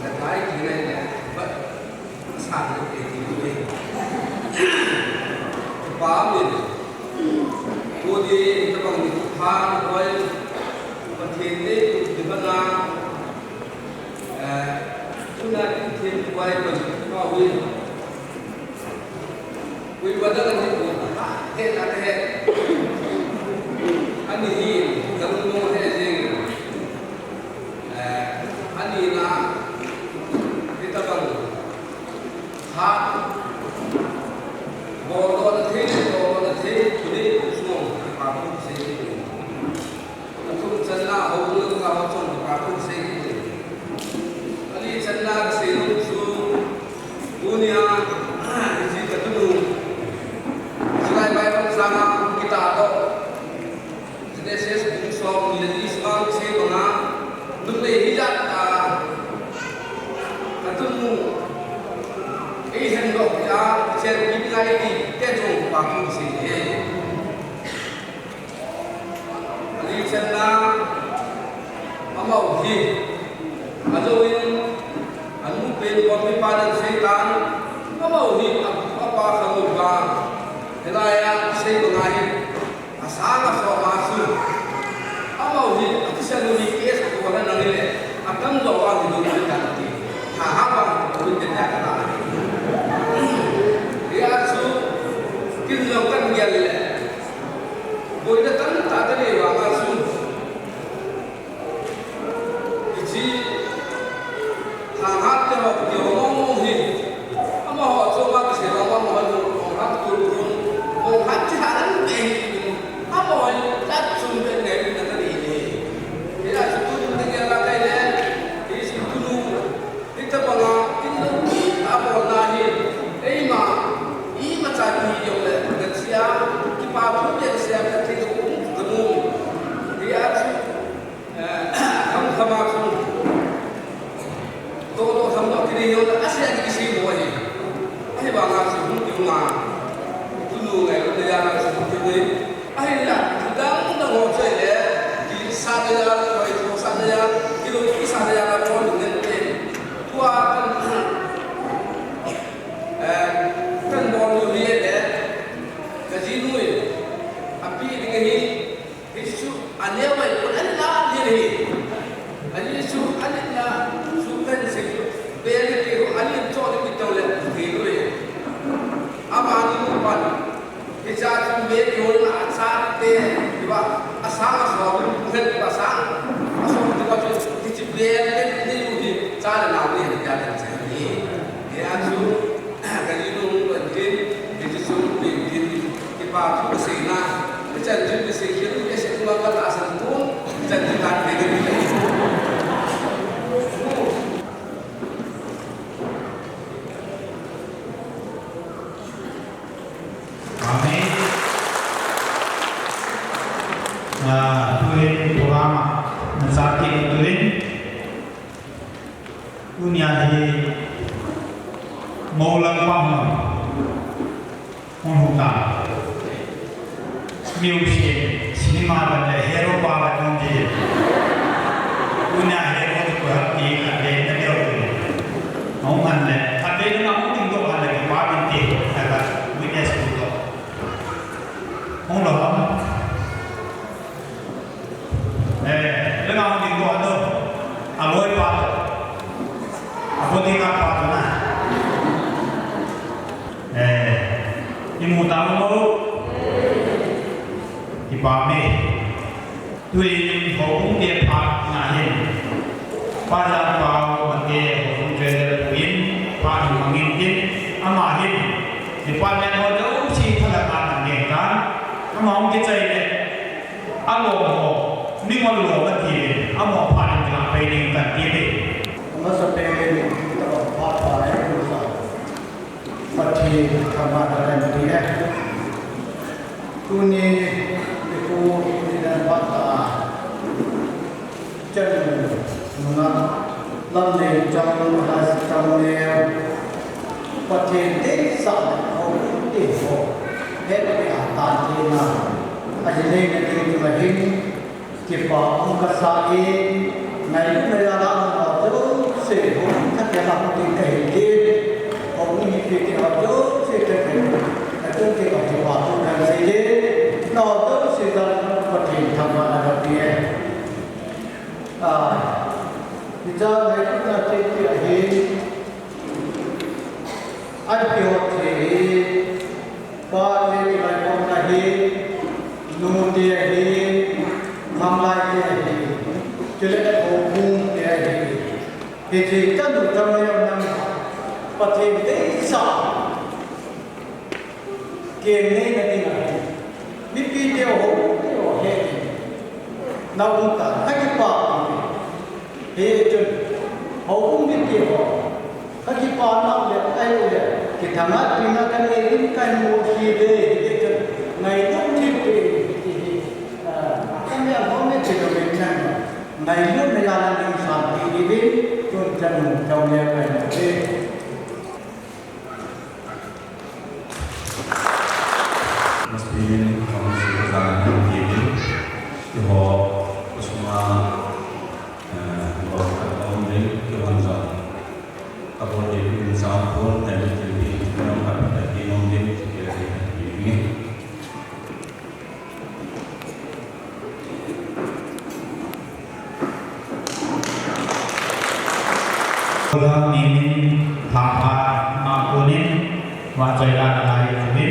là cái gì này là vậy sao được để thì đi quá mình tôi đi các bạn pha coi phần thiên đấy từ bên là chúng ta thiên quay mình có win vào đó là những cái là cái anh đi giống như thế gì anh đi là kita bằng hát bộ đó là thế chủ đề xuống và cũng sẽ cũng chân là hậu lương và hậu trong và cũng sẽ anh đi chân là sẽ luôn xuống dunia di ketemu selain baik bersama kita atau Genesis 1 menjadi ngay đi cái chỗ bà cũng gì thế đi chân là mà màu gì mà rồi anh muốn bên con bên ba đang xây tan mà màu gì mà ba không được ba thế là xây một ngày sáng là so ba sư mà màu gì cái xe người đi kia của nó năng lên akan doa di dunia nanti hahapa untuk ternyata dia su kinlokan gel boleh datang tak ada ni wang su iji hangat terhadap dia ngomong ni ama ho cuma kesel ngomong orang turun orang jalan ni ama ho tak sumber ni nanti ini dia su tinggal lakai kita bangga ini apa nahi, ima cari yang kerja kita pun yang siap kerja temu dia kamu kamu tu kamu kini yang asyik di sini boleh, ahy bangga sebut di rumah dulu kalau dia nak sebut ini, ahylah kita ngomong saja di sana kalau itu sana itu di sana kalau dengan qua kan bon lu lihat ke sini api dengan ini isu ane wai pun anda lihat ane isu ane la sukan sih beri kiro ane cakap kita lihat kiro ya apa ane lupa kita cuma beri orang asal deh tiba asal asal bukan asal asal tiba kita beri cara nào đi được gia đình sẽ đi để ăn xuống cái gì luôn vẫn tin thì chỉ xuống bình tin cái bà cũng sẽ na cái chân chân sẽ khiến cái sẽ không có là sản xuất chân chân làm cái gì đấy Amin. Tuhan Tuhan mensakiti Tuhan dunia ini maulang paham menghukum music cinema benda hero bawa janji dunia hero itu hati ada nanti orang mau mana ada yang nak mungkin tu ada yang bawa binti ada dunia sepuluh orang dengan mungkin tu ada aloi pada apa tinggal apa na? Ibu tahu mau ipame, tuin hukum dia pak ngahin, pada kau mengke hukum jual tuin, pak mengintip amahin, di pada orang uci pelajaran mereka, amam kita ini, aloh, ni malu berarti, amam paling jangan pening berarti. Masa pengen kita apa yang kita pasti kemarin dia kuni itu tidak patah jadi mana lamne jangan harus jamnya pasti desa orang itu hebat tanjina aja ni nanti kita kita angkat sa'i ngày nay là họ chớ sẽ cũng chắc chắn là một cái thể kia họ cũng như cái họ chớ sẽ trở thành là chương trình học trường học trong ngành xây dựng nó chớ sẽ ra một trình tham gia là đặc biệt bây giờ này chúng ta trên địa hình anh biểu thì ba bên lại còn là hình nô địa hình tham lai địa hình cho nên là hồ buông thì các đồng trong này năm và thì thế sao kiềm nên là gì này biết đi theo hồ hệ nào cũng cả các cái bảo thì chừng hồ cũng biết kiểu các cái bảo nào để ai rồi thì thằng mắt thì nó cái này đến cái một gì đây thì chừng ngày lúc thì cái này không biết chỉ là mình này ngày lúc này là những sản phẩm đi đến tuần chân trong nhà này là thế Kalau ini tanpa makunin wajah lain ini,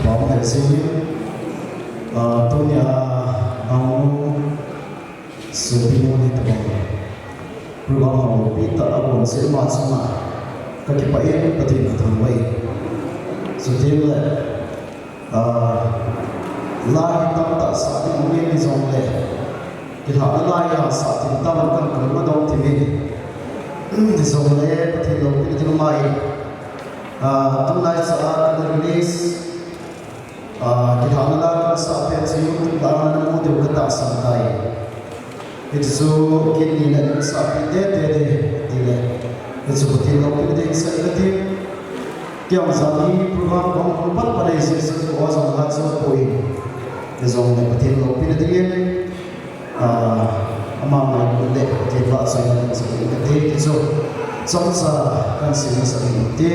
bóng này xin tôi nhà ông sự bình ổn thì tập rồi ông bị tận ổn sẽ mà xong mà các cái bẫy có thể là thằng mày sự thêm là lai tâm ta sa thì ông nghe dòng lệ thì thằng lai là sa thì tâm cần cần bắt đầu thì mình thì dòng lệ thì lâu thì mai tung lai sa cái release cái thằng là sa thì chỉ tung đang là một điều cái ta sang đây itu so kini nak sapi dia dia itu betul nak kita sekali tiang zani program bang empat pada isi sesuatu orang sangat sesuaiezong nak betul nak kita dia amam nak kita kita saya nak seperti itu so sama kan sih seperti itu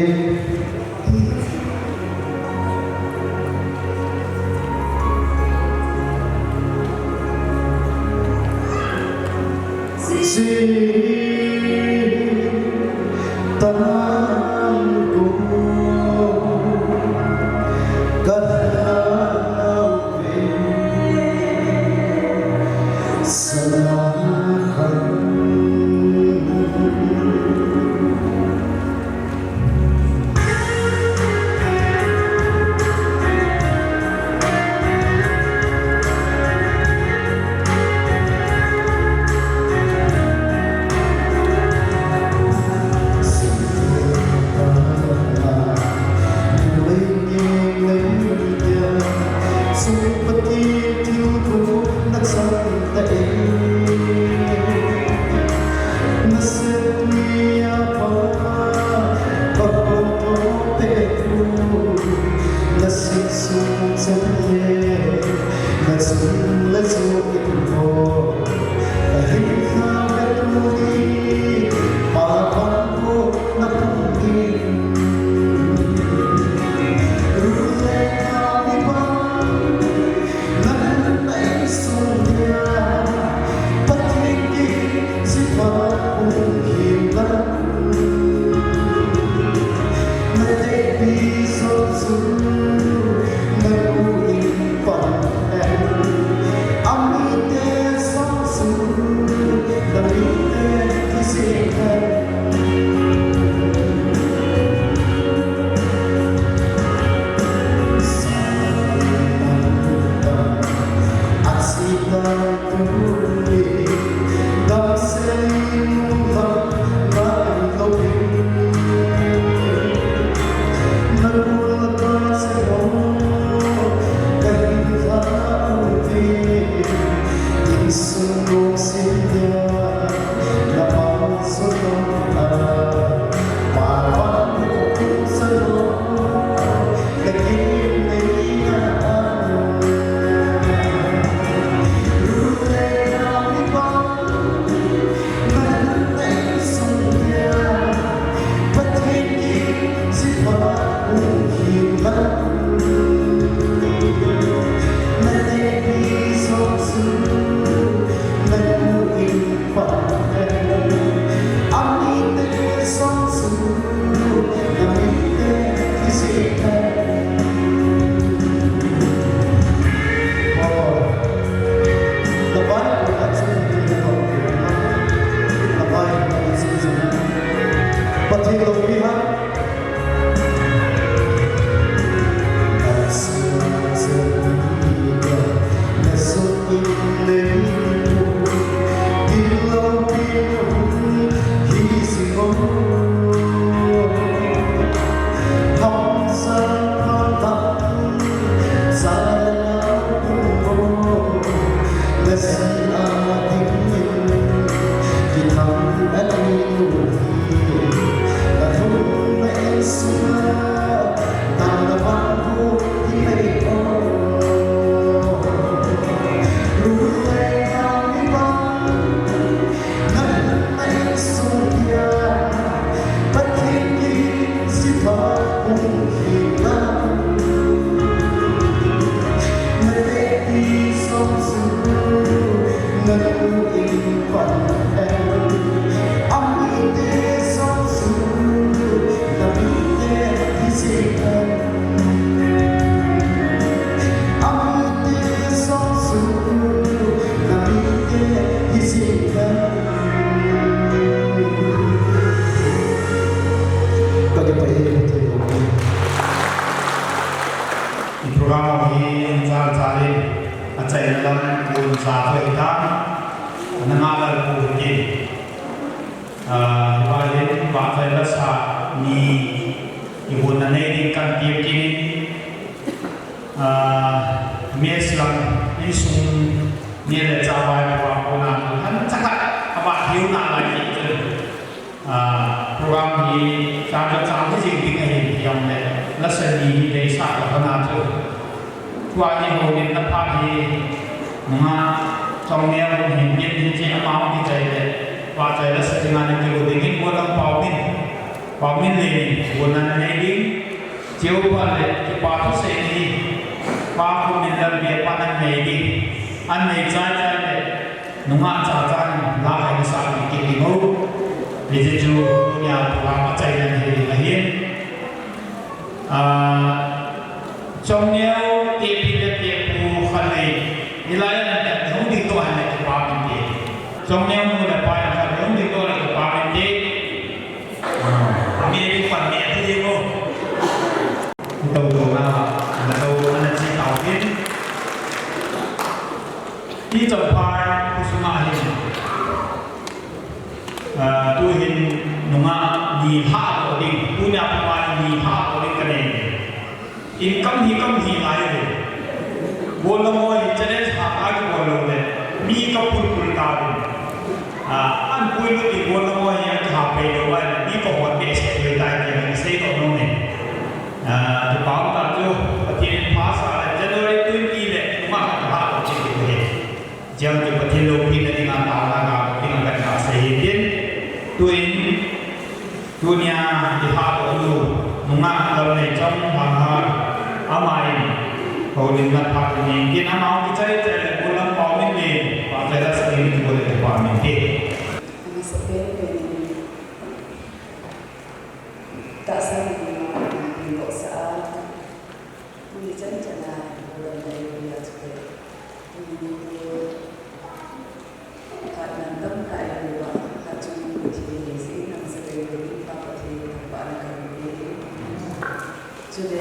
kita nangagal po din. Ibalin bakay la sa ni ibu nanay kan tiap kini mes lang isung ni le capai apa pun han cakat apa hiu nak lagi tu program ni sampai sampai sini dengan yang le lesson ni dari satu kena tu tua ni mungkin dapat di trong neo hình nhiên như chị máu đi chạy đấy và chạy là sẽ ngàn cái điều đấy mua làm bảo mình này buồn là này đi chiếu qua đấy cái bảo nó sẽ đi và cũng mình làm việc qua anh này đi anh này chạy đấy đúng không chạy là hay sao cái gì ngô vì thế chú nhà làm chạy là thì là hiên trong neo tiệm phụ khăn này đi lại là không đi tôi hành cái bảo mình đi trong neo mua là phải là không đi tôi là cái bảo mình đi mình phần nhẹ thế gì không đầu là đầu anh chị tàu biết đi trong phải cũng mà hình tôi hình đúng không đi hạ ở đỉnh tôi nhà phải đi hạ ở đỉnh cái này in cam hi lại rồi बोलो मोई चले साकाज बोलो ले मी का पुल ताऊ अन पुल की बोलो मोई या जहाँ पे लोग आए मी को बहुत ऐसे लेता है कि हम इसे तो नोने तो बात का जो पतिन पास आ जनवरी 20 ले माह का तो चीज़ है जब जो पतिन लोग भी नहीं ना ताला का पतिन का क्या सही दिन तो इन दुनिया दिखाओ लोग नुमा करने जम बाहर amine Kau dengar part ini, kita mau bicara tentang ulang tahun ini, pada saat ini boleh dipahamin. Kami sebenarnya tak sama dengan saat ini jangan bulan dari juga. Karena tempat yang luar, hajung di sini yang sebenarnya tak perlu tempat kami ini. Jadi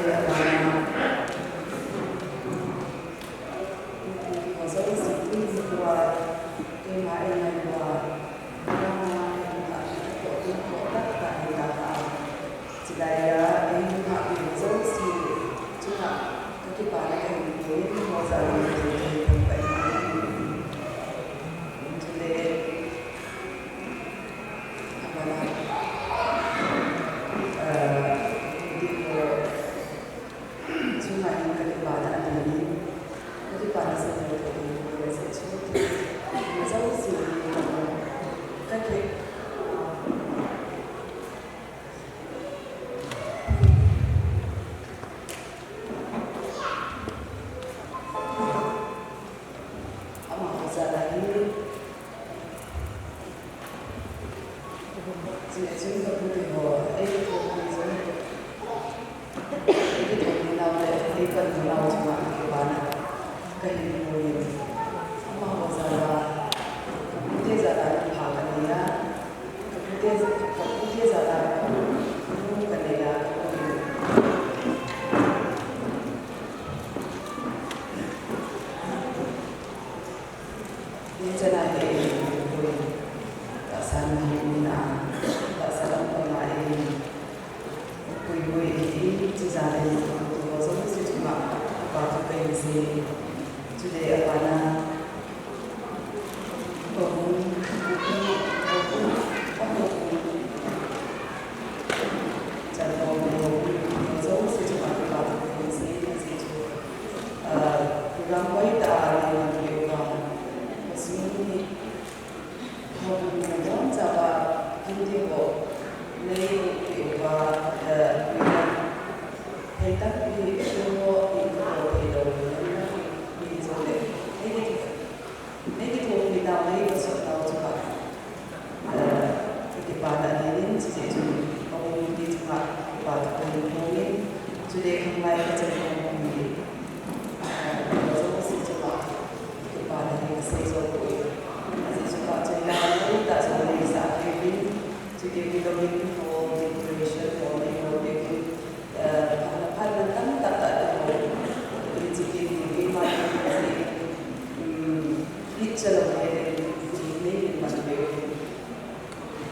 It's về chỉ lý mình biểu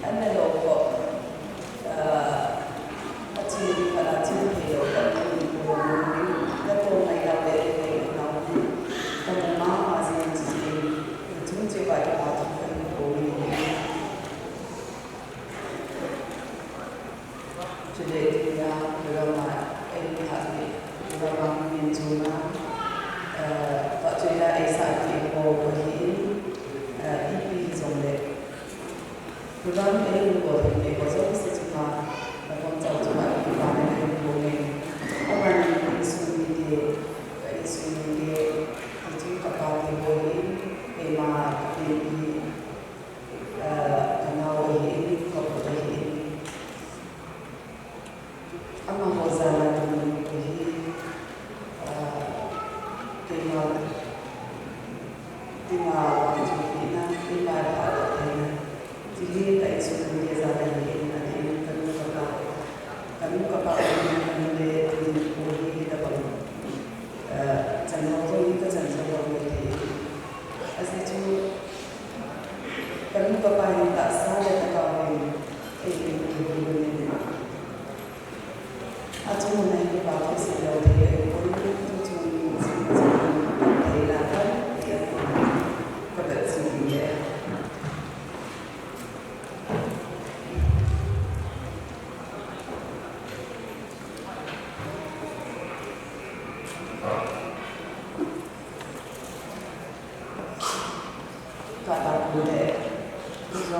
anh là đồ của chị phải là chị thì đồ của mình cái cô này là về nó còn nó mà gì chúng chỉ phải là của mình today thì drama em hát đi drama miền Trung và chơi là ai sáng thì cô có thể EP giống đấy drama em có thể để có giống sẽ chúng ta và con cháu chúng ta thì bạn em của mình ông anh đi xuống đi thì chúng ta có thể ngồi để mà để đi canal ấy có thể ama mozala tumekuhi tima wajibina tima hada tena tili tai sukulia za dani na tili kanu kapa kanule tili da balu jangan kau itu jangan kau itu asyik kanu kapa yang tak sah dan kau ini atom này như bảo cái sự đầu thì có những chương trình thấy là có được sự nhẹ cả bạn cụ thể do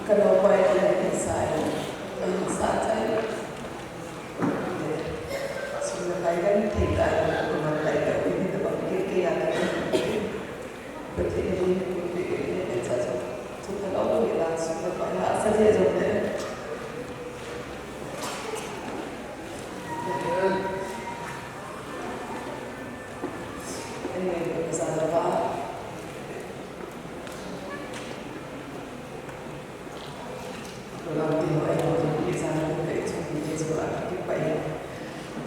kalau baik dari saya, saya sudah baikkan tidak mengatakan ini tempat kira berarti ini saja. Kita kalau kita sudah banyak saja jadi. Ini besar apa? Kalau tengok ayam tu di sana tu kita cuma jual kita bayar.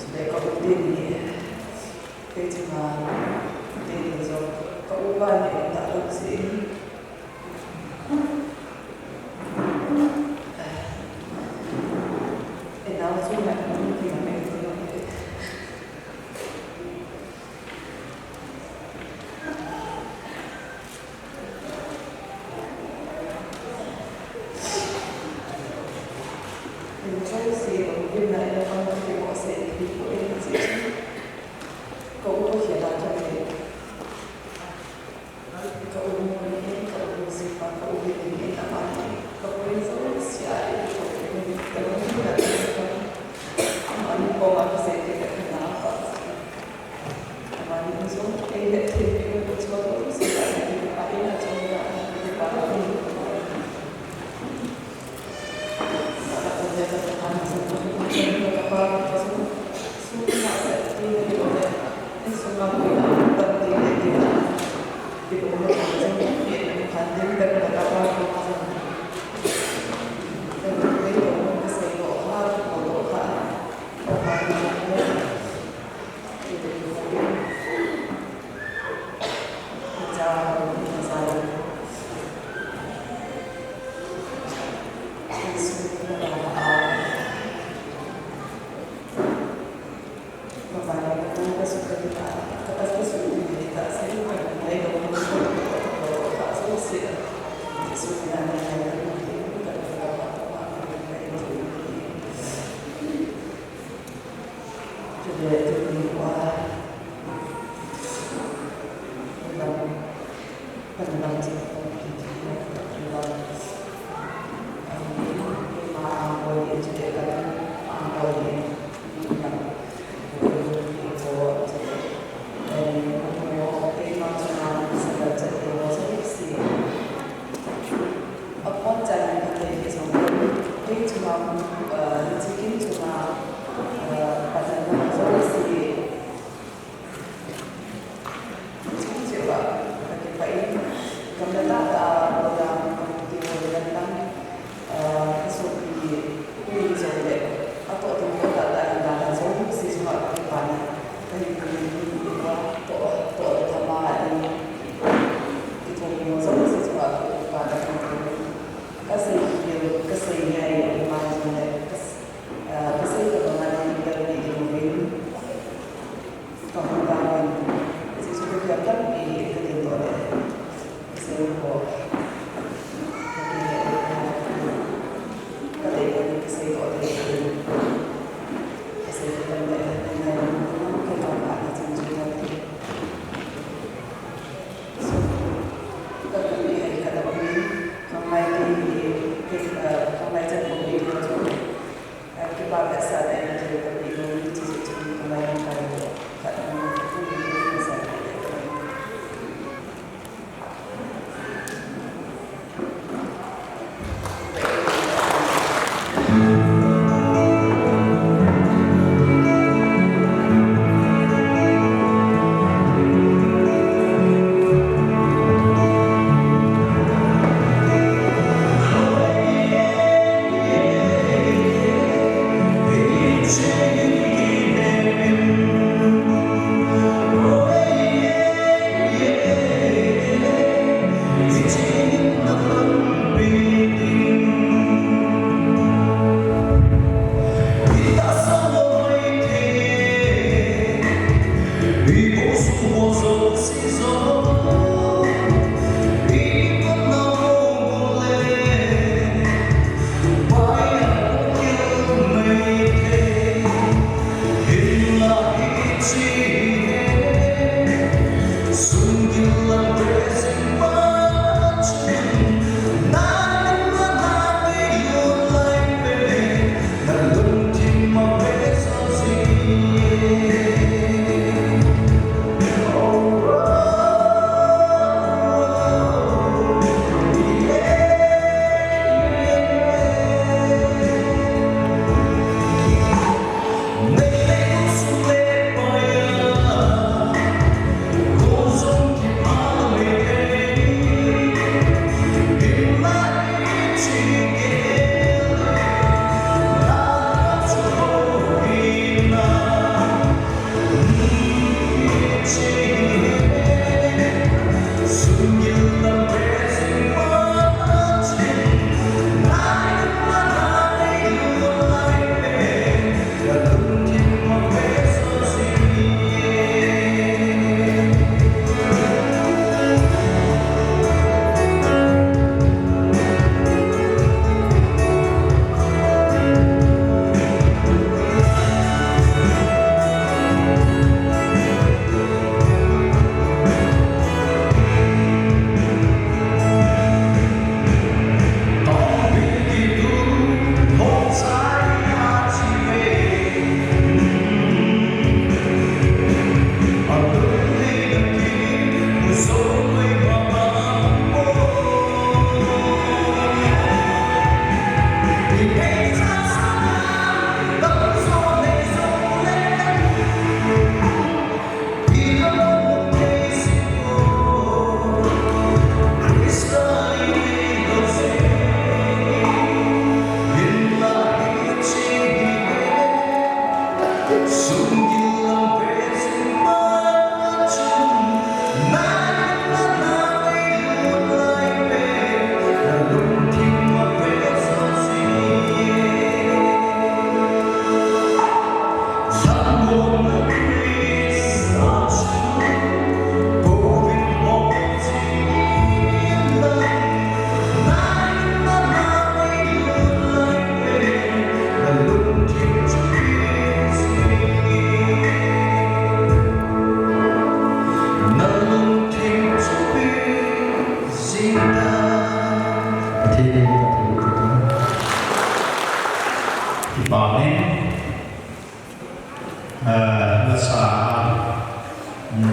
Sudah kau beli ni, cuma beli so kau banyak tak rugi. Now so nak mungkin mana itu. Saya sih mungkin nak orang tengok saya di buku ini kau boleh baca ni kau boleh simpan kau boleh tak mati kau boleh sosial kau boleh terus amani kau apa saya tidak kenal apa amani musuh tidak tidak betul saya tidak ada cara berapa cikin cuma pada nama sih cikin coba pakai pakai kemudian tak orang timur datang sesuatu ini jadi atau timur tak ada sesuatu sih cuma pakai pakai tapi ini to tambah ini itu yang sesuatu sih cuma pakai kasih yang mana kasih kemana kita di mobil kemudian sesuatu yang di kedua sesuatu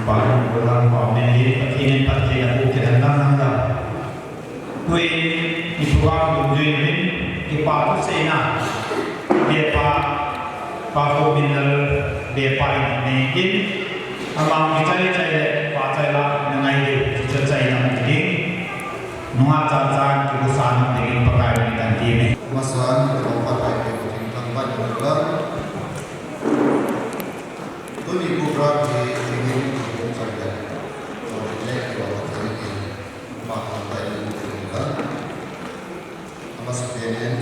Parang kurang pamen di ini partai yang bukan datang nanda. Kue itu orang berdiri ki pa tu se na de pa ko bin de pa ni din amang ki chai le pa chai la ngai de chi chai na ni nuwa cha cha ki bu sa na de pa kai ni dan ti me masan ko pa kai ke tin tang ban ko la tu ni ku ra ki ni ko chai le to le ko ta ni ma ha pai ni ko la mas penen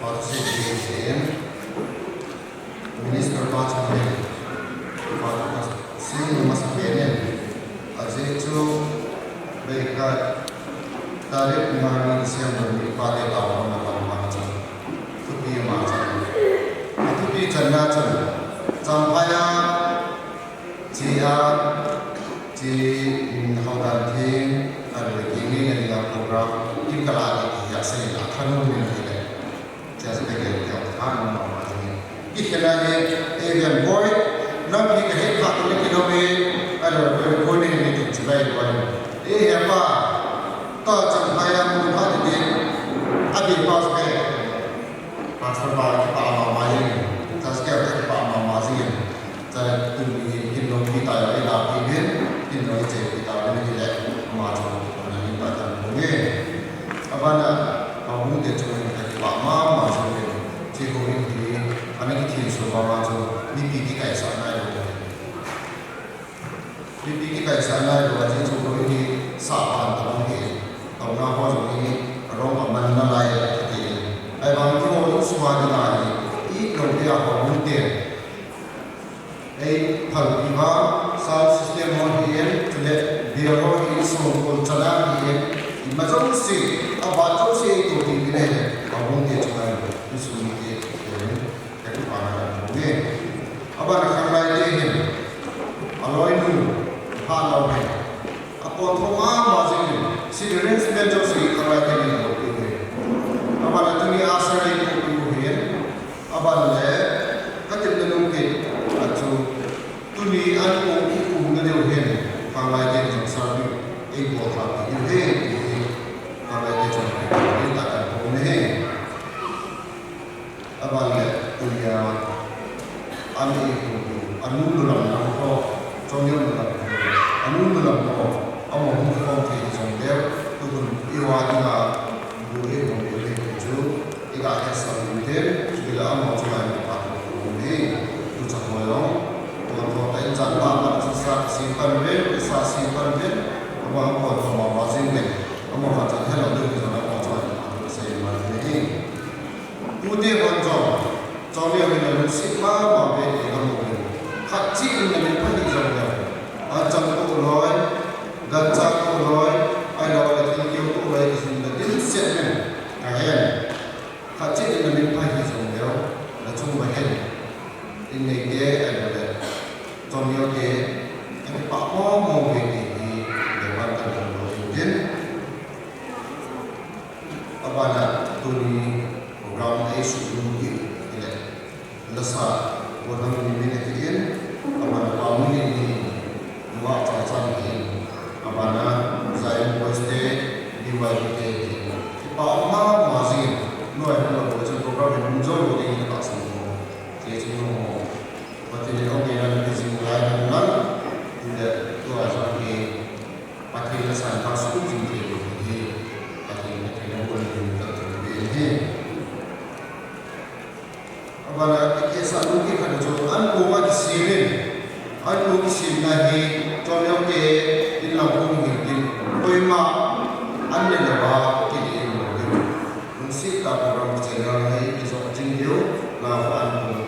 और से DGM Minister Bachman और से mas penen अजे जो बेका तारीख मानी से हम पाले ताऊ ना माचा तो भी माचा तो भी चलना चल चंपाया जिया जी हौदान थे अरे गिनी ने प्रोग्राम की कला की ऐसे अखनों में है जैसे कि क्या खान मामा जी कि कहना है एवियन बॉय ना भी कहे खाते लेकिन हमें अरे कोई नहीं तो चलाए बॉय ये है पा तो चंपाया मुझे दे अभी पास में पास में पापा मामा जी जैसे क्या है पापा मामा जी जैसे तुम इन लोग की तारीफ लाती है इन लोग से की तारीफ नहीं है माचा नहीं पता होंगे अब ना हम मुझे जो है पापा माचा में जेको इनकी अनेक चीज़ सुबह माचा बीपी की कैसा ना है बीपी की कैसा ना है वजह जो कोई सामान तलांगे तब ना हो जो ini रोग मन ना लाए रहते हैं ऐ बांग जो वो स्वाद ना है एक लोग भी आप मुझे ऐ फल विवाह साउंड सिस्टम और ये चले बिहार की सोच चला ये मज़ों से अब बातों से तो भी नहीं है अब मुझे चला इस उनके एक पाना होंगे अब अगर खाना ये है अलॉय नू हालाव है अब वो थोड़ा मज़े में सिगरेट में जो सी खाना के लिए होती है अब अगर तुम्हें आशा नहीं होती है अब अगर कतिपय लोगों के अच्छो तुम्हें अनुभव की उम्मीद है खाना के जो साथ एक बहुत आती है खाना के जो ये ताकत होने अब अगर दुनिया अनुलम को चौनियों अनुलम को अब हम को थे चौनियों तो तुम इवादिना बुरे होंगे जो एक आगे समझते जिला हम चुनाव में बात होंगे तो चौनियों तो तो जानता है साथ सिंपल में अब हम को तो मावाजिन में हम बात है ना तो जो ना चौनियों से मालूम है उदे बंजो चौनियों में लोग सिमा बाबे हम खाची में पड़ी जाते हैं आज को लोय गच्चा को लोय आई लोग लेकिन क्यों तो लोय किसी ने दिल से में कहे खाची में पड़ी जाते हैं लचुं बहन इन्हें के ऐसे चौनियों के पापा मोगे की देवान करने वाले जिन अब आना तुनी प्रोग्राम ऐसे होंगे इन्हें लसा वो हम निमित्त किए अब आना पामुनी नहीं nuwa चाचा नहीं अब आना जायम बस्ते दिवाली के पापा माजी nuwa हम लोग बच्चों को प्रॉब्लम मुझे वो नहीं निकाल सकते जैसे वो पति लोग के यहाँ किसी मुलाय करना इधर तो आजा के पति के साथ पास कुछ नहीं है पति ने कहीं वो नहीं करते हैं अब आना के साथ उनके खाने जो अनकोमा की सीमें अनकोमा की सीमें है तो लोग के इन लोगों ने दिन कोई माँ अन्य लोग के लिए लोग उनसे ताकतवर चेहरा है कि जो जिंदगी लाभान को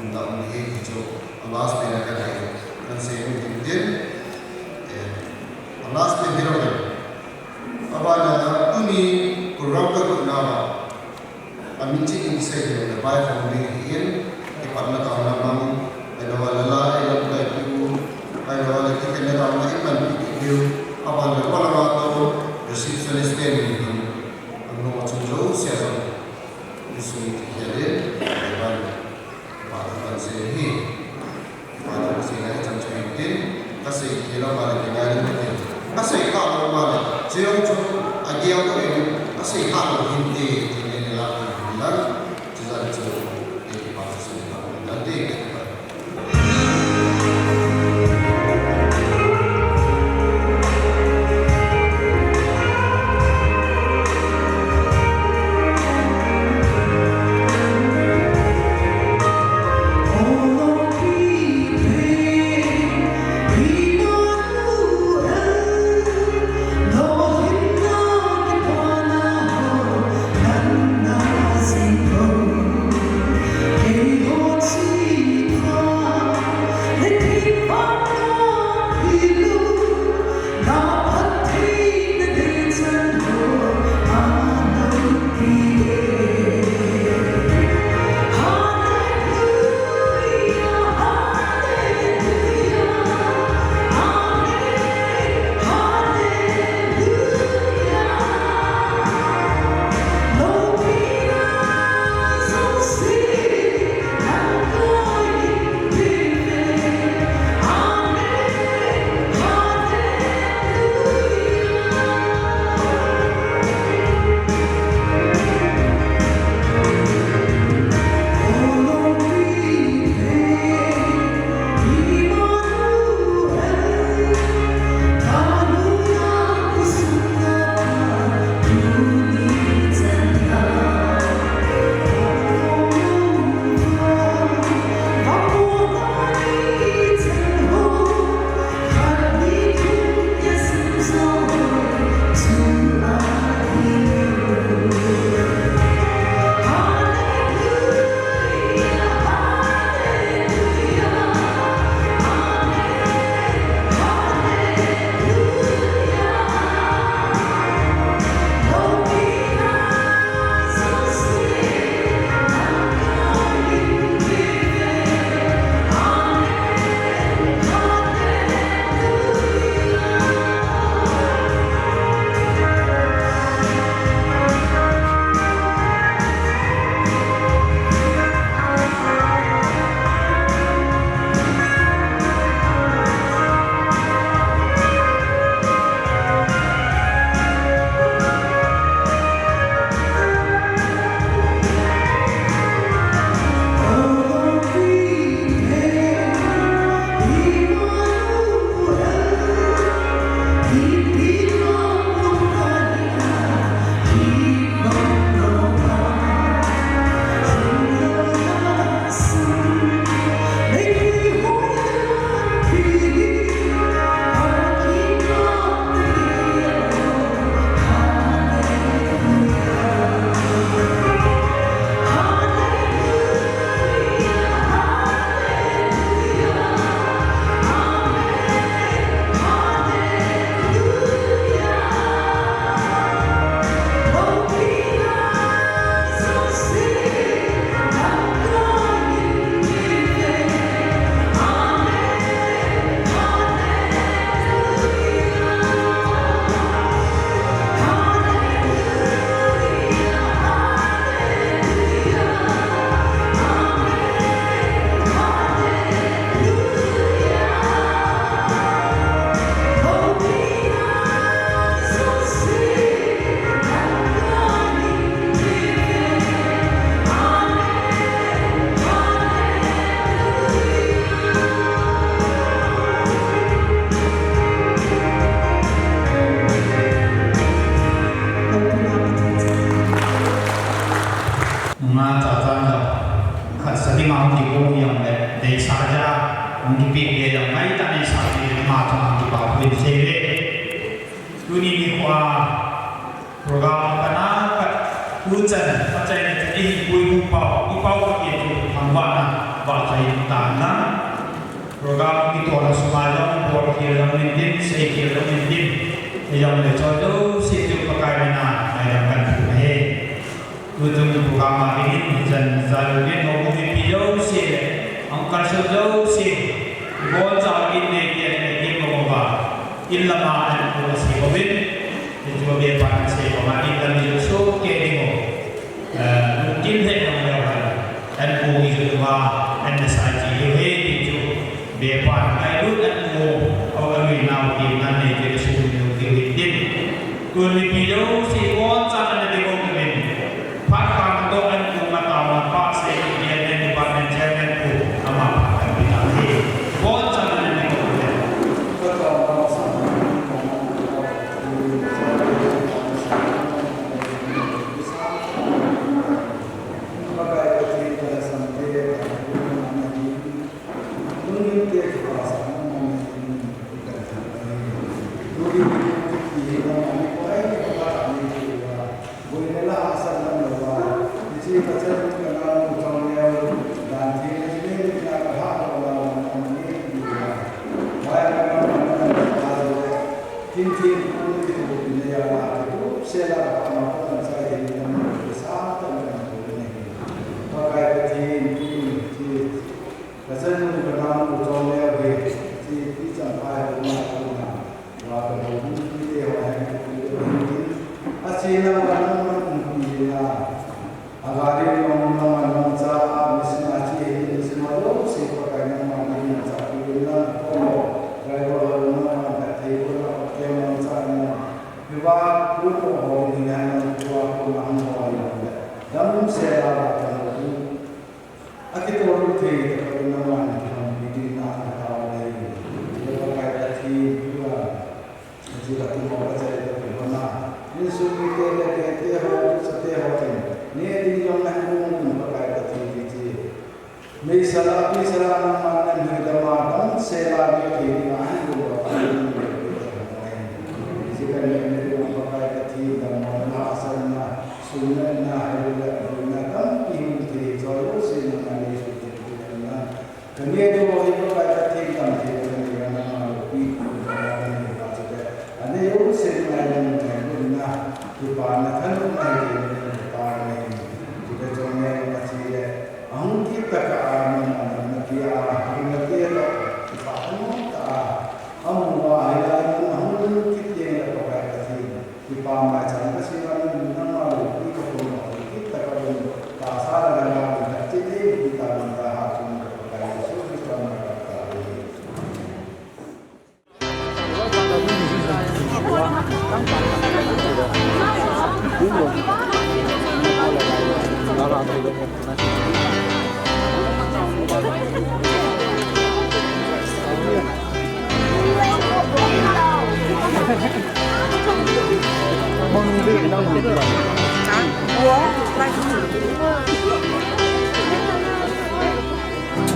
उनका उन्हें जो अल्लाह से ना करे उनसे दिन अल्लाह से भी रोके अब आना उन्हीं प्रोग्राम का कुछ Aminci ini saya yang baik memilih di partner tahun lalu, ada walala, ada pelaku, ada walala kita ni tahun ini kan video, apa ada kalau atau resepsionis ni, anu macam jauh siapa, isu jadi, apa partner saya ni, partner saya macam ini, kasih kira mana kita ni, kasih kalau mana, jauh jauh, agian tu ini, kasih kalau hindi. để xa ra ông đi bị về là ngay tại đây xa thì mà cho ông đi bảo vệ xe đấy tôi đi qua program kana hujan macam ini bui upau itu hambana bahasa Indonesia program itu orang semalam buat kira mendin saya kira mendin yang lecodo situ pakai mana ayam kan punya ujung program ini hujan zalunya ngomong video sih angkat sejauh sih buat jauh ini dia ngomong ilmu aku masih covid itu dia pakai saya pemain dan Yusuf keringo mungkin saya mengenal dan bumi juga dan sahaja itu dia pakai itu dan mau orang minau di mana jadi sudah diutin tuan video si buat sana di mobil pakai doan bunga taman pak saya dia dan di badan jangan tu ama kita ni buat sana di mobil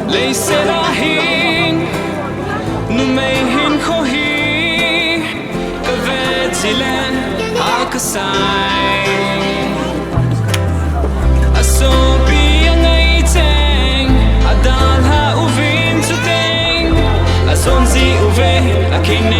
Lấy xe la hin nu mây hin khó hi cả về chỉ lên hai cái sai a so bi ngay teng a dal ha u vin tu teng a son zi u ve a kinh